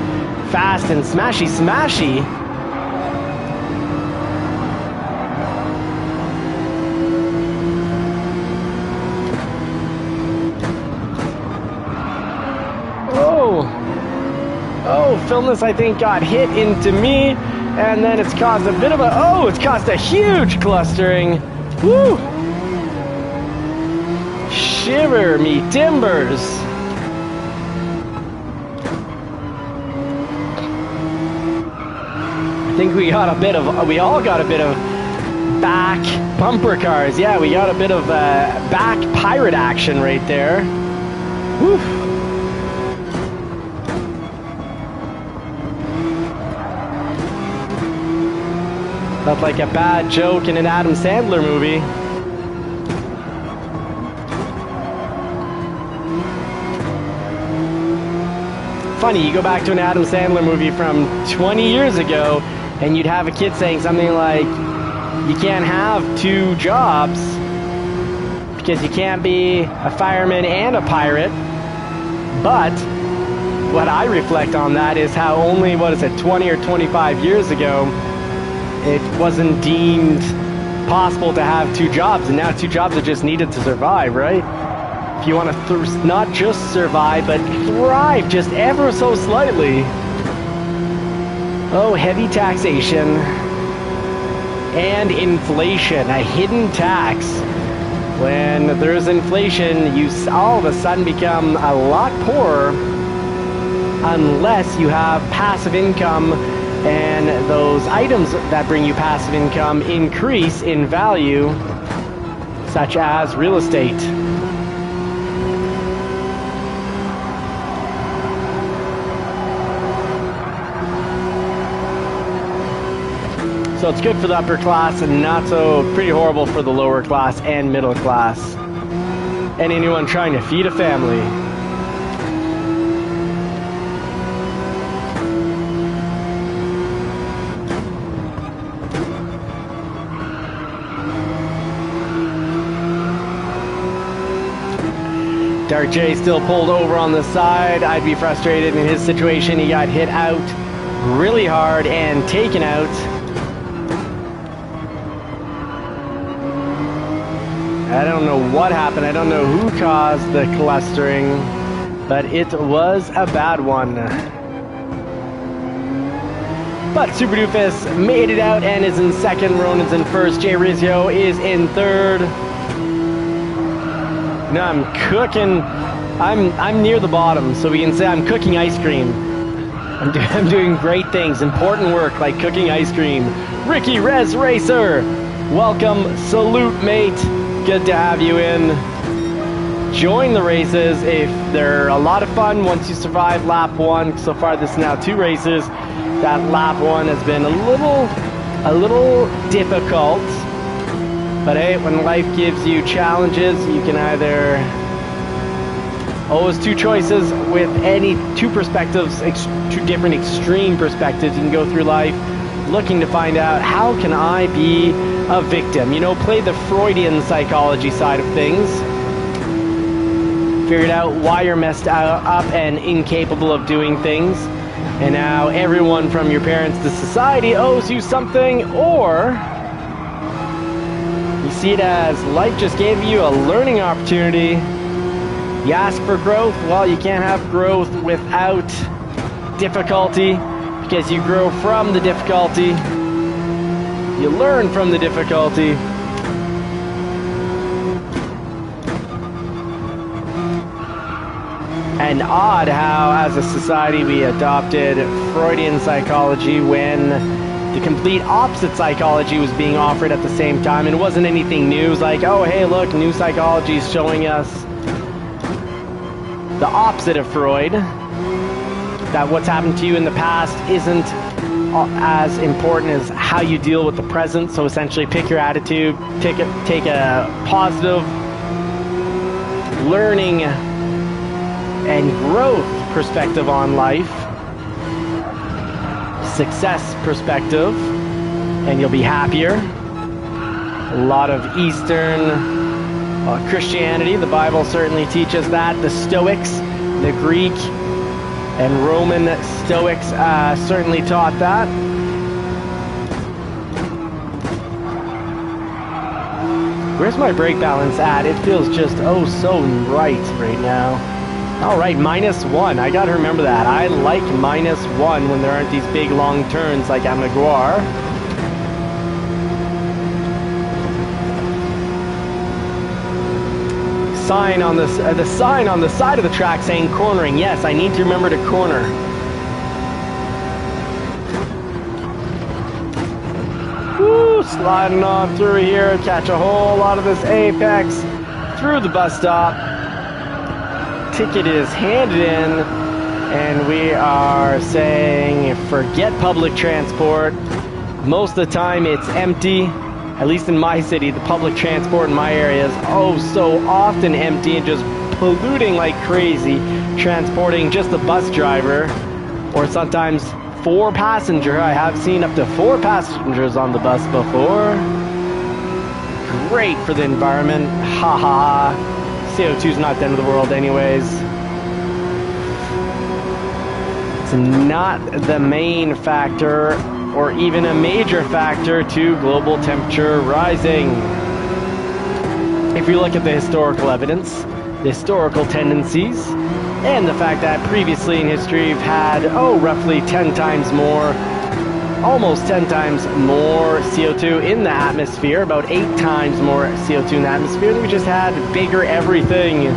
fast and smashy. Oh, Filmness, I think, got hit into me, and then it's caused it's caused a huge clustering. Woo! Shiver me timbers. I think we all got a bit of back bumper cars. Yeah, we got a bit of back pirate action right there. Woo! Felt like a bad joke in an Adam Sandler movie. Funny, you go back to an Adam Sandler movie from 20 years ago, and you'd have a kid saying something like, you can't have two jobs because you can't be a fireman and a pirate. But what I reflect on that is how only, 20 or 25 years ago, it wasn't deemed possible to have two jobs, and now two jobs are just needed to survive, right? If you want to not just survive, but thrive just ever so slightly. Oh, heavy taxation and inflation, a hidden tax. When there's inflation, you all of a sudden become a lot poorer unless you have passive income, and those items that bring you passive income increase in value, such as real estate. So it's good for the upper class and not so pretty horrible for the lower class and middle class. And anyone trying to feed a family. Dark J still pulled over on the side. I'd be frustrated in his situation. He got hit out really hard and taken out. I don't know what happened. I don't know who caused the clustering, but it was a bad one. But Super Doofus made it out and is in second. Ronan's in first. Jay Rizzo is in third. Now I'm cooking. I'm near the bottom, so we can say I'm cooking ice cream. I'm doing great things, important work like cooking ice cream. Ricky Rez Racer, welcome, salute, mate. Good to have you in. Join the races if they're a lot of fun once you survive lap 1. So far, this is now 2 races. That lap 1 has been a little difficult. But hey, when life gives you challenges, you can either... Always 2 choices with any 2 perspectives, 2 different extreme perspectives. You can go through life looking to find out, how can I be a victim? You know, play the Freudian psychology side of things. Figured out why you're messed up and incapable of doing things. And now everyone from your parents to society owes you something, or you see it as life just gave you a learning opportunity. You ask for growth, well, you can't have growth without difficulty, because you grow from the difficulty. You learn from the difficulty. And odd how, as a society, we adopted Freudian psychology when the complete opposite psychology was being offered at the same time. And it wasn't anything new. It was like, oh, hey, look, new psychology is showing us the opposite of Freud. That what's happened to you in the past isn't as important as how you deal with the present. So essentially, pick your attitude, take a positive learning and growth perspective on life, success perspective, and you'll be happier. A lot of Eastern Christianity, the Bible certainly teaches that. The Stoics, the Greek and Roman Stoics certainly taught that. Where's my brake balance at? It feels just so right now. Alright, -1. I gotta remember that. I like -1 when there aren't these big long turns like at Maguire. Sign on the sign on the side of the track saying cornering. Yes, I need to remember to corner. Woo, sliding on through here, catch a whole lot of this apex through the bus stop. Ticket is handed in, and we are saying forget public transport. Most of the time it's empty. At least in my city, the public transport in my area is so often empty and just polluting like crazy, transporting just the bus driver, or sometimes 4 passenger. I have seen up to 4 passengers on the bus before. Great for the environment. Ha ha. CO2 is not the end of the world anyways. It's not the main factor or even a major factor to global temperature rising. If you look at the historical evidence, the historical tendencies, and the fact that previously in history we've had, roughly 10 times more, almost 10 times more CO2 in the atmosphere, about 8 times more CO2 in the atmosphere, and we just had bigger everything.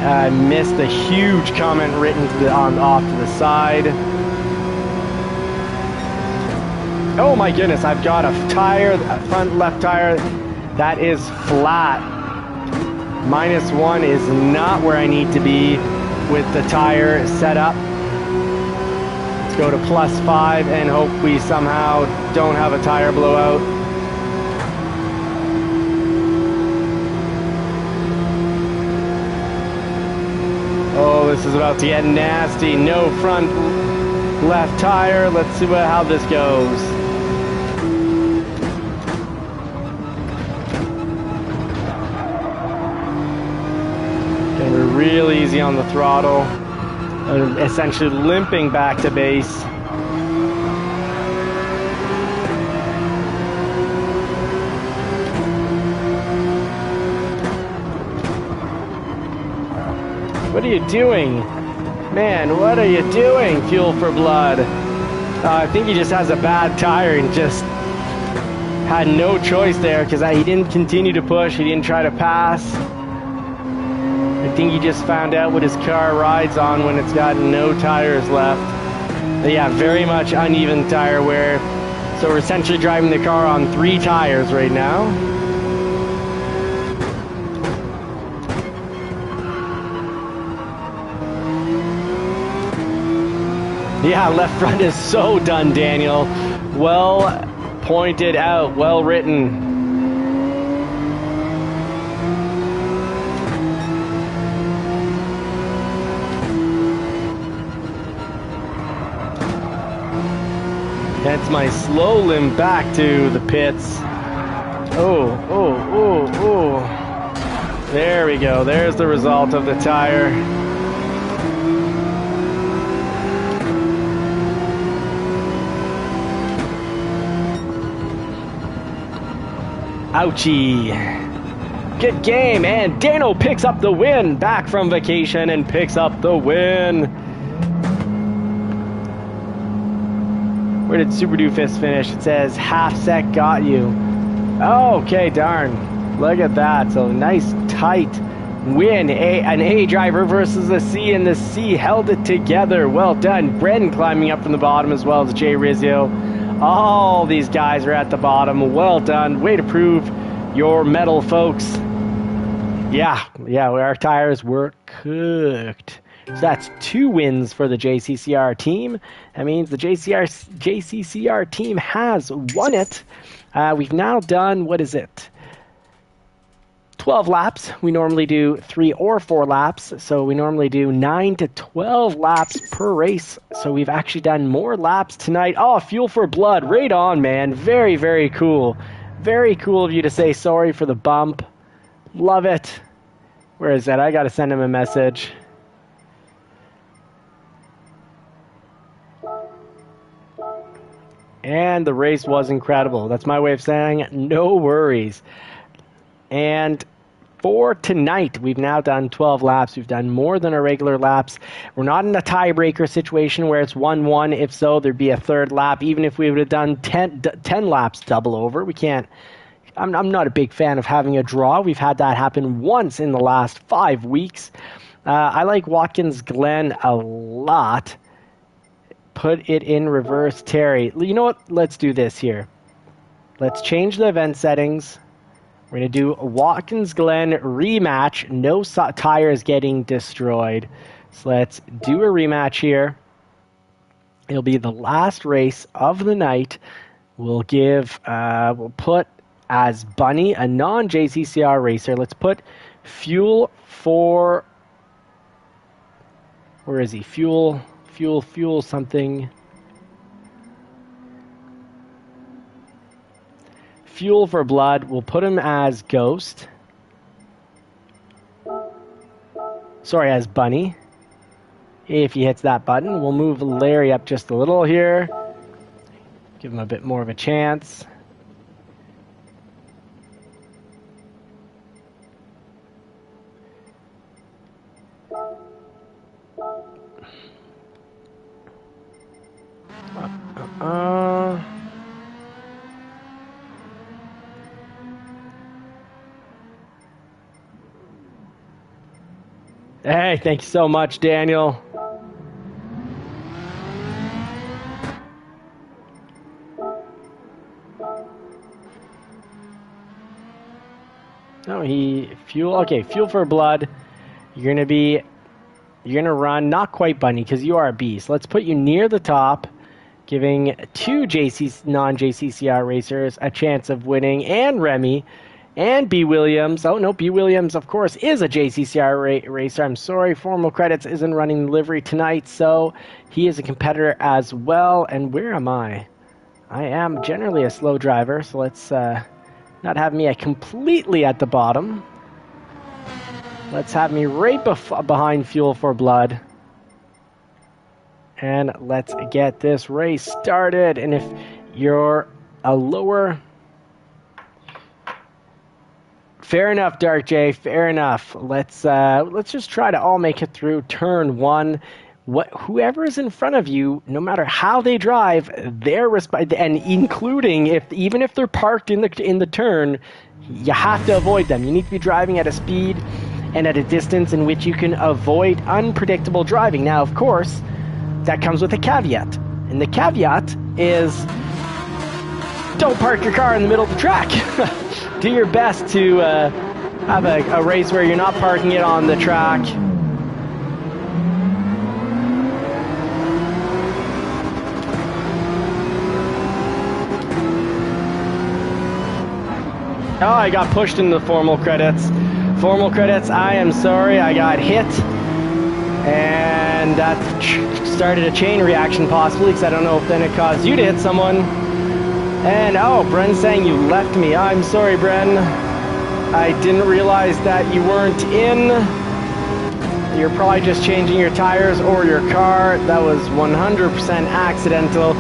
I missed a huge comment written off to the side. Oh my goodness, I've got a tire, a front left tire that is flat. -1 is not where I need to be with the tire set up. Let's go to +5 and hope we somehow don't have a tire blowout. Oh, this is about to get nasty. No front left tire. Let's see how this goes. We're real easy on the throttle. Essentially limping back to base. What are you doing? Man, what are you doing, Fuel for Blood? I think he just has a bad tire and just had no choice there because he didn't continue to push. He didn't try to pass. I think he just found out what his car rides on when it's got no tires left. But yeah, very much uneven tire wear. So we're essentially driving the car on 3 tires right now. Yeah, left front is so done, Daniel. Well pointed out, well written. That's my slow limb back to the pits. Oh. There we go. There's the result of the tire. Ouchie. Good game, and Dano picks up the win. Back from vacation and picks up the win. Where did Super Doofus finish? It says half sec got you. Oh, okay, darn. Look at that. So nice, tight win. An A driver versus a C, and the C held it together. Well done. Bren climbing up from the bottom as well as Jay Rizzio. All these guys are at the bottom. Well done. Way to prove your mettle, folks. Yeah, our tires were cooked. So that's 2 wins for the JCCR team. That means the JCCR team has won it. We've now done, 12 laps. We normally do 3 or 4 laps, so we normally do 9 to 12 laps per race. So we've actually done more laps tonight. Oh, Fuel for Blood, right on, man. Very, very cool. Very cool of you to say sorry for the bump. Love it. Where is that? I gotta send him a message. And the race was incredible. That's my way of saying no worries. And for tonight, we've now done 12 laps. We've done more than our regular laps. We're not in a tiebreaker situation where it's 1-1. If so, there'd be a third lap. Even if we would have done 10 laps double over, we can't. I'm not a big fan of having a draw. We've had that happen once in the last 5 weeks. I like Watkins Glen a lot. Put it in reverse, Terry. You know what? Let's do this here. Let's change the event settings. We're going to do a Watkins Glen rematch. No tires getting destroyed. So let's do a rematch here. It'll be the last race of the night. We'll put as Bunny, a non-JCCR racer. Let's put Fuel for... Where is he? Fuel something. Fuel for Blood. We'll put him as Ghost. Sorry, as Bunny. If he hits that button, we'll move Larry up just a little here. Give him a bit more of a chance. Hey, thank you so much, Daniel. No, Fuel for Blood. You're gonna run, not quite Bunny, because you are a beast. Let's put you near the top, giving 2 non-JCCR racers a chance of winning, and Remy, and B. Williams. Oh, no, B. Williams, of course, is a JCCR racer. I'm sorry, Formal Credits isn't running livery tonight, so he is a competitor as well. And where am I? I am generally a slow driver, so let's not have me completely at the bottom. Let's have me right behind Fuel for Blood. And let's get this race started. And if you're a lower... Fair enough, Dark J, fair enough. Let's just try to all make it through turn one. Whoever is in front of you, no matter how they drive, and including even if they're parked in the turn, you have to avoid them. You need to be driving at a speed and at a distance in which you can avoid unpredictable driving. Now, of course, that comes with a caveat. And the caveat is don't park your car in the middle of the track. Do your best to have a race where you're not parking it on the track. Oh, I got pushed into the formal credits. Formal credits, I am sorry, I got hit. And that started a chain reaction possibly, because I don't know if then it caused you to hit someone. And, oh, Bren's saying you left me. I'm sorry, Bren. I didn't realize that you weren't in. You're probably just changing your tires or your car. That was 100% accidental.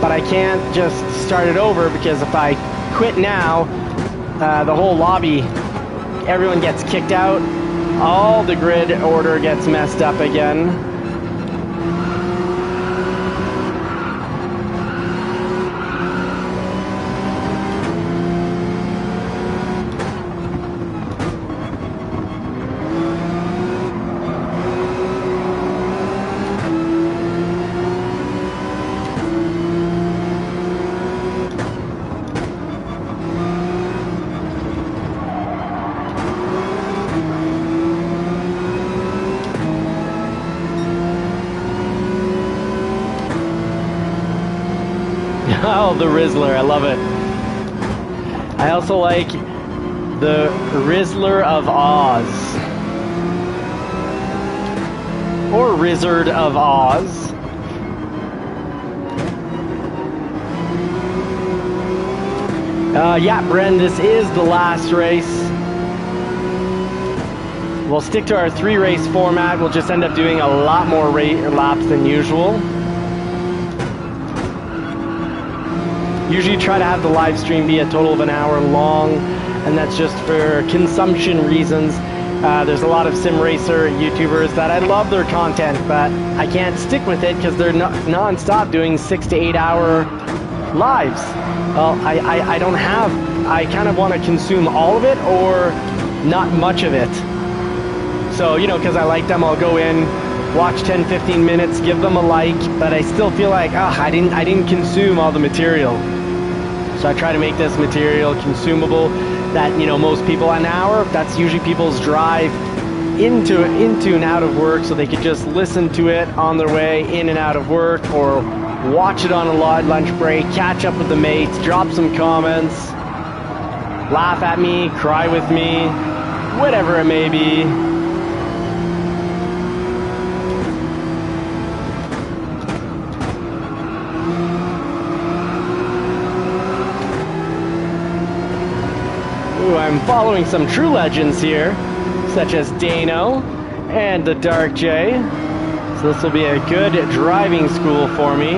But I can't just start it over, because if I quit now, the whole lobby, everyone gets kicked out. All the grid order gets messed up again. Oh, the Rizzler, I love it. I also like the Rizzler of Oz. Or Rizzard of Oz. Yeah, Bren, this is the last race. We'll stick to our 3-race format. We'll just end up doing a lot more laps than usual. Usually try to have the live stream be a total of an hour long, and that's just for consumption reasons. There's a lot of sim racer YouTubers that I love their content, but I can't stick with it because they're non-stop doing 6 to 8 hour lives. Well, I don't have, I kind of want to consume all of it or not much of it. So, you know, because I like them, I'll go in, watch 10-15 minutes, give them a like, but I still feel like, I didn't consume all the material. So I try to make this material consumable that, you know, most people, an hour, that's usually people's drive into and out of work, so they could just listen to it on their way in and out of work, or watch it on a lunch break, catch up with the mates, drop some comments, laugh at me, cry with me, whatever it may be. Ooh, I'm following some true legends here, such as Dano and the Dark J. So this will be a good driving school for me.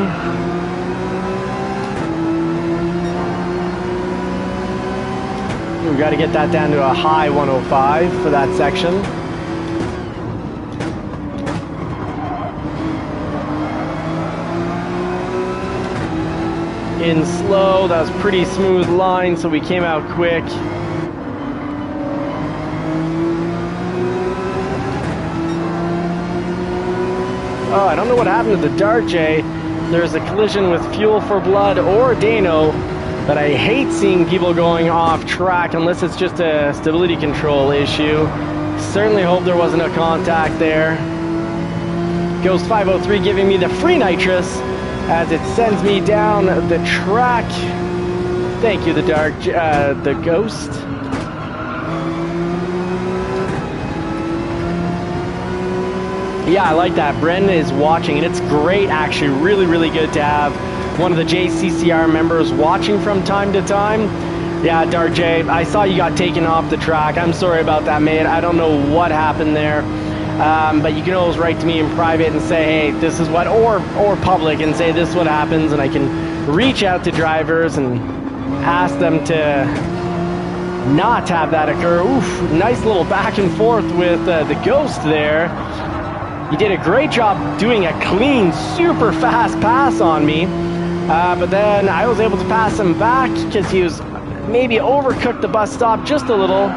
We've got to get that down to a high 105 for that section. In slow, that was pretty smooth line, so we came out quick. Oh, I don't know what happened to the Dark J. There's a collision with Fuel for Blood or Dano, but I hate seeing people going off track unless it's just a stability control issue. Certainly hope there wasn't a contact there. Ghost 503 giving me the free nitrous as it sends me down the track. Thank you, the Ghost. Yeah, I like that. Bren is watching, and it's great, actually. Really, really good to have one of the JCCR members watching from time to time. Yeah, Dark J, I saw you got taken off the track. I'm sorry about that, mate. I don't know what happened there. But you can always write to me in private and say, hey, this is what, or public, and say this is what happens, and I can reach out to drivers and ask them to not have that occur. Oof, nice little back and forth with the Ghost there. He did a great job doing a clean, super fast pass on me. But then I was able to pass him back because he was maybe overcooked the bus stop just a little.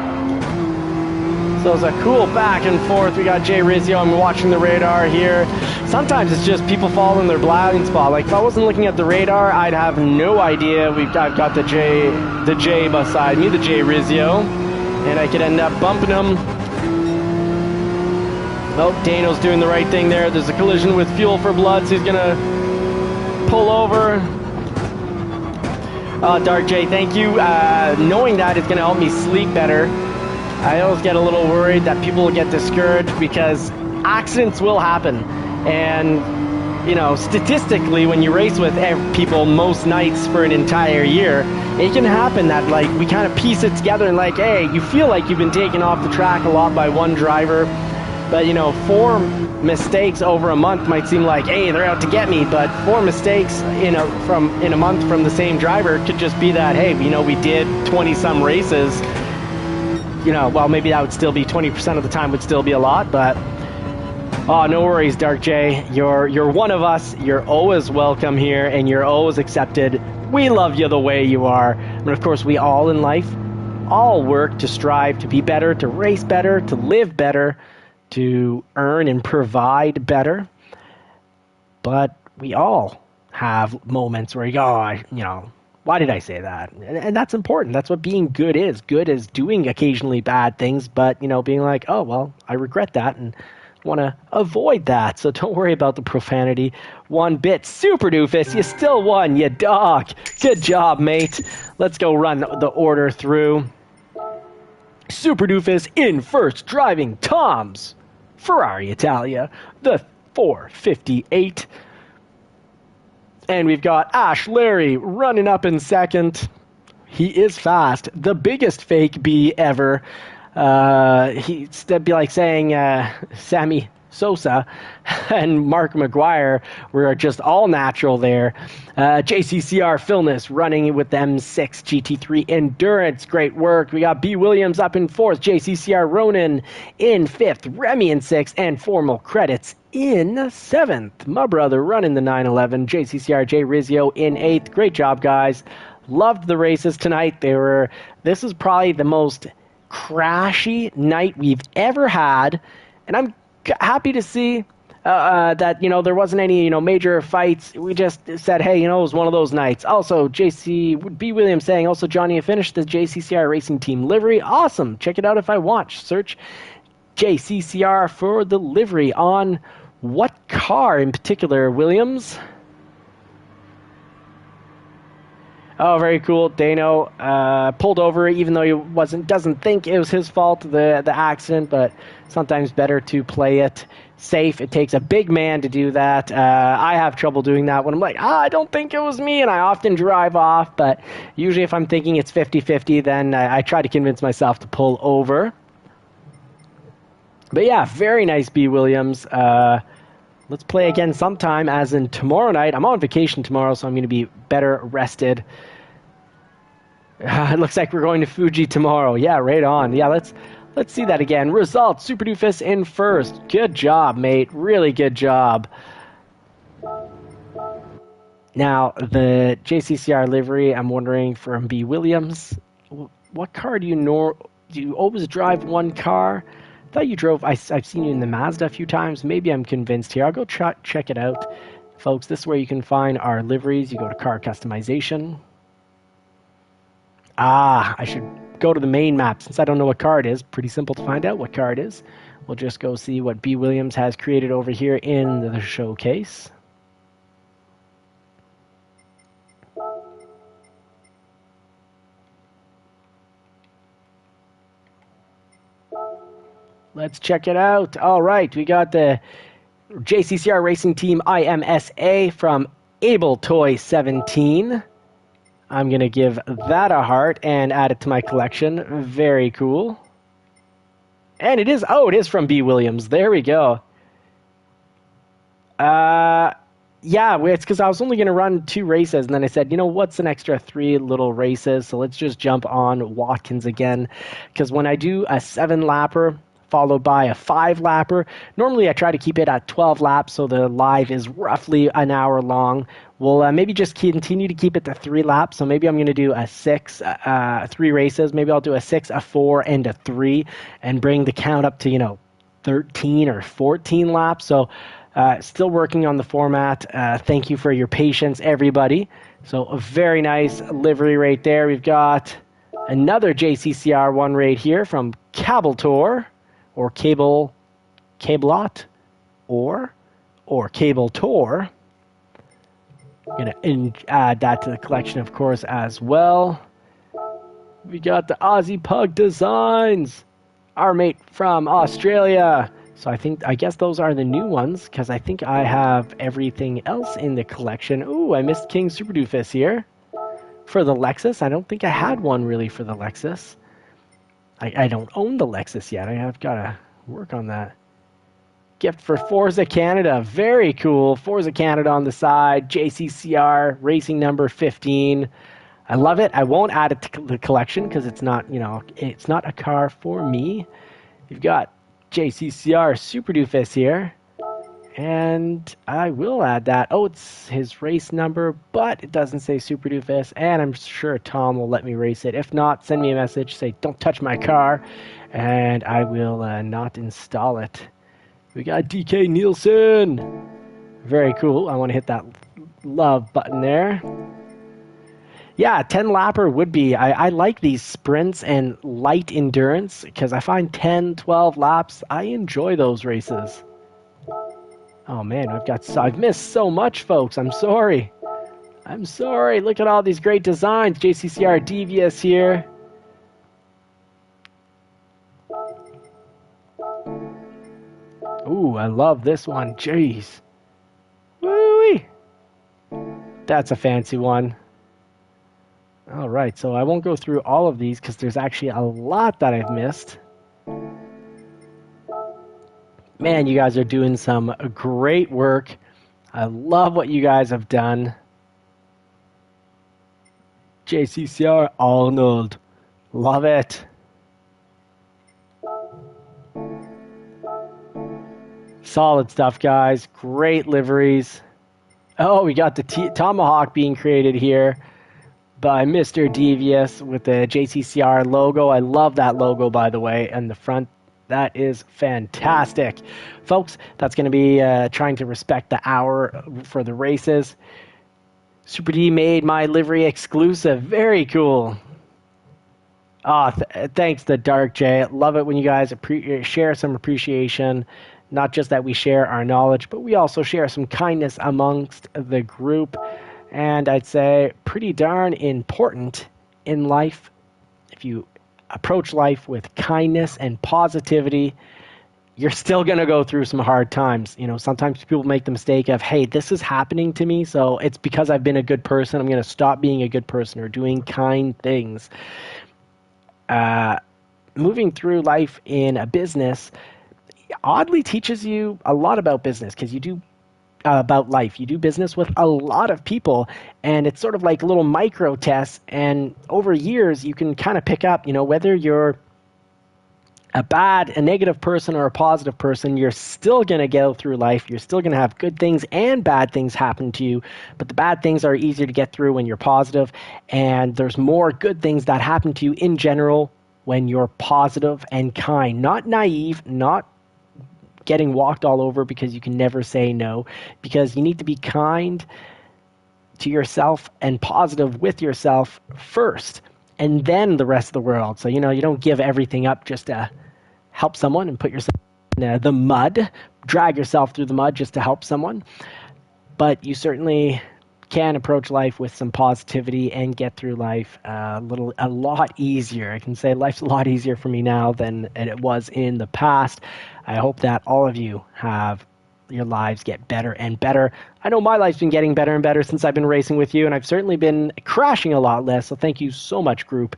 So it's a cool back and forth. We got Jay Rizzio. I'm watching the radar here. Sometimes it's just people fall in their blind spot. Like if I wasn't looking at the radar, I'd have no idea. I've got the J beside me, the Jay Rizzio, and I could end up bumping him. Oh, Dano's doing the right thing there. There's a collision with Fuel for Blood, so he's gonna pull over. Dark J, thank you. Knowing that is gonna help me sleep better. I always get a little worried that people will get discouraged because accidents will happen. And, you know, statistically, when you race with people most nights for an entire year, it can happen that, like, we kind of piece it together and, like, hey, you feel like you've been taken off the track a lot by one driver. But, you know, 4 mistakes over a month might seem like, hey, they're out to get me. But 4 mistakes in a month from the same driver could just be that, hey, you know, we did 20-some races. You know, well, maybe that would still be 20% of the time would still be a lot, but oh, no worries, Dark J. You're one of us. You're always welcome here, and you're always accepted. We love you the way you are. And of course, we all in life all work to strive to be better, to race better, to live better, to earn and provide better. But we all have moments where you go, oh, you know, why did I say that? And that's important. That's what being good is. Good is doing occasionally bad things, but, you know, being like, oh, well, I regret that and want to avoid that. So don't worry about the profanity one bit. Super Doofus, you still won, you dog. Good job, mate. Let's go run the order through. Super Doofus in first, driving Tom's Ferrari Italia, the 458. And we've got Ash Larry running up in second. He is fast. The biggest fake B ever. That'd be like saying Sammy Sosa and Mark McGuire were just all natural there. JCCR Philness running with the M6 GT3 Endurance. Great work. We got B. Williams up in fourth. JCCR Ronan in fifth. Remy in sixth. And formal credits in seventh. My brother running the 911. JCCR J. Rizzio in eighth. Great job, guys. Loved the races tonight. This is probably the most crashy night we've ever had. And I'm happy to see that, you know, there wasn't any, you know, major fights. We just said, hey, you know, it was one of those nights. Also, JC B. Williams saying, also, Johnny, I finished the JCCR Racing Team livery. Awesome. Check it out if I want. Search JCCR for the livery. On what car in particular, Williams? Oh, very cool. Dano pulled over even though he doesn't think it was his fault, the accident, but sometimes better to play it safe. It takes a big man to do that. I have trouble doing that when I'm like, I don't think it was me, and I often drive off, but usually if I'm thinking it's 50-50, then I try to convince myself to pull over. But yeah, very nice, B. Williams. Let's play again sometime, as in tomorrow night. I'm on vacation tomorrow, so I'm going to be better rested. It looks like we're going to Fuji tomorrow. Yeah, right on. Yeah, let's see that again. Results, Super Doofus in first. Good job, mate. Really good job. Now, the JCCR livery, I'm wondering from B. Williams, what car do you always drive one car? I thought you drove, I've seen you in the Mazda a few times. Maybe I'm convinced here. I'll go check it out. Folks, this is where you can find our liveries. You go to car customization. I should go to the main map since I don't know what car it is. Pretty simple to find out what car it is. We'll just go see what B. Williams has created over here in the showcase. Let's check it out. All right, we got the JCCR Racing Team IMSA from Able Toy 17. I'm going to give that a heart and add it to my collection. Very cool. And it is from B. Williams. There we go. Yeah, it's because I was only going to run 2 races, and then I said, you know, what's an extra 3 little races? So let's just jump on Watkins again. Because when I do a 7-lapper followed by a 5-lapper, normally I try to keep it at 12 laps, so the live is roughly an hour long. We'll maybe just continue to keep it to 3 laps. So maybe I'm going to do a 3 races. Maybe I'll do a 6, a 4, and a 3, and bring the count up to, 13 or 14 laps. So still working on the format. Thank you for your patience, everybody. So a very nice livery right there. We've got another JCCR one right here from Cabletor, or Cabelot, or Cabletor. I'm going to add that to the collection, of course, as well. We got the Aussie Pug Designs, our mate from Australia. So I guess those are the new ones, because I think I have everything else in the collection. Ooh, I missed King Super Doofus here. For the Lexus, I don't think I had one really for the Lexus. I don't own the Lexus yet. I've got to work on that. Gift for Forza Canada. Very cool. Forza Canada on the side. JCCR racing number 15. I love it. I won't add it to the collection because it's not, it's not a car for me. You've got JCCR Super Doofus here. And I will add that. Oh, it's his race number, but it doesn't say Super Doofus. And I'm sure Tom will let me race it. If not, send me a message. Say, don't touch my car. And I will not install it. We got DK Nielsen. Very cool. I want to hit that love button there. Yeah, 10-lapper would be. I like these sprints and light endurance because I find 10, 12 laps, I enjoy those races. Oh, man, I've missed so much, folks. I'm sorry. Look at all these great designs. JCCR Devious here. Ooh, I love this one. Jeez. Woo-wee. That's a fancy one. All right, so I won't go through all of these because there's actually a lot that I've missed. Man, you guys are doing some great work. I love what you guys have done. JCCR Arnold. Love it. Solid stuff, guys. Great liveries. Oh, we got the Tomahawk being created here by Mr. Devious with the JCCR logo. I love that logo, by the way, and the front. That is fantastic. Folks, that's going to be trying to respect the hour for the races. Super D made my livery exclusive. Very cool. Thanks to Dark J. Love it when you guys share some appreciation. Not just that we share our knowledge, but we also share some kindness amongst the group. And I'd say pretty darn important in life. If you approach life with kindness and positivity, you're still going to go through some hard times. Sometimes people make the mistake of, hey, this is happening to me, so it's because I've been a good person. I'm going to stop being a good person or doing kind things. Moving through life in a business oddly teaches you a lot about business because you do about life. You do business with a lot of people, and it's sort of like little micro tests. And over years, you can kind of pick up, whether you're a negative person or a positive person, you're still going to go through life. You're still going to have good things and bad things happen to you. But the bad things are easier to get through when you're positive, and there's more good things that happen to you in general when you're positive and kind, not naive, not getting walked all over because you can never say no, because you need to be kind to yourself and positive with yourself first, and then the rest of the world. So, you don't give everything up just to help someone and put yourself in the mud, drag yourself through the mud just to help someone. But you certainly can approach life with some positivity and get through life a lot easier. I can say life's a lot easier for me now than it was in the past. I hope that all of you have your lives get better and better. I know my life's been getting better and better since I've been racing with you, and I've certainly been crashing a lot less, so thank you so much, group.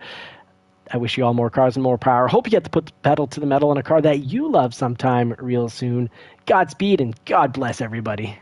I wish you all more cars and more power. Hope you get to put the pedal to the metal in a car that you love sometime real soon. Godspeed, and God bless everybody.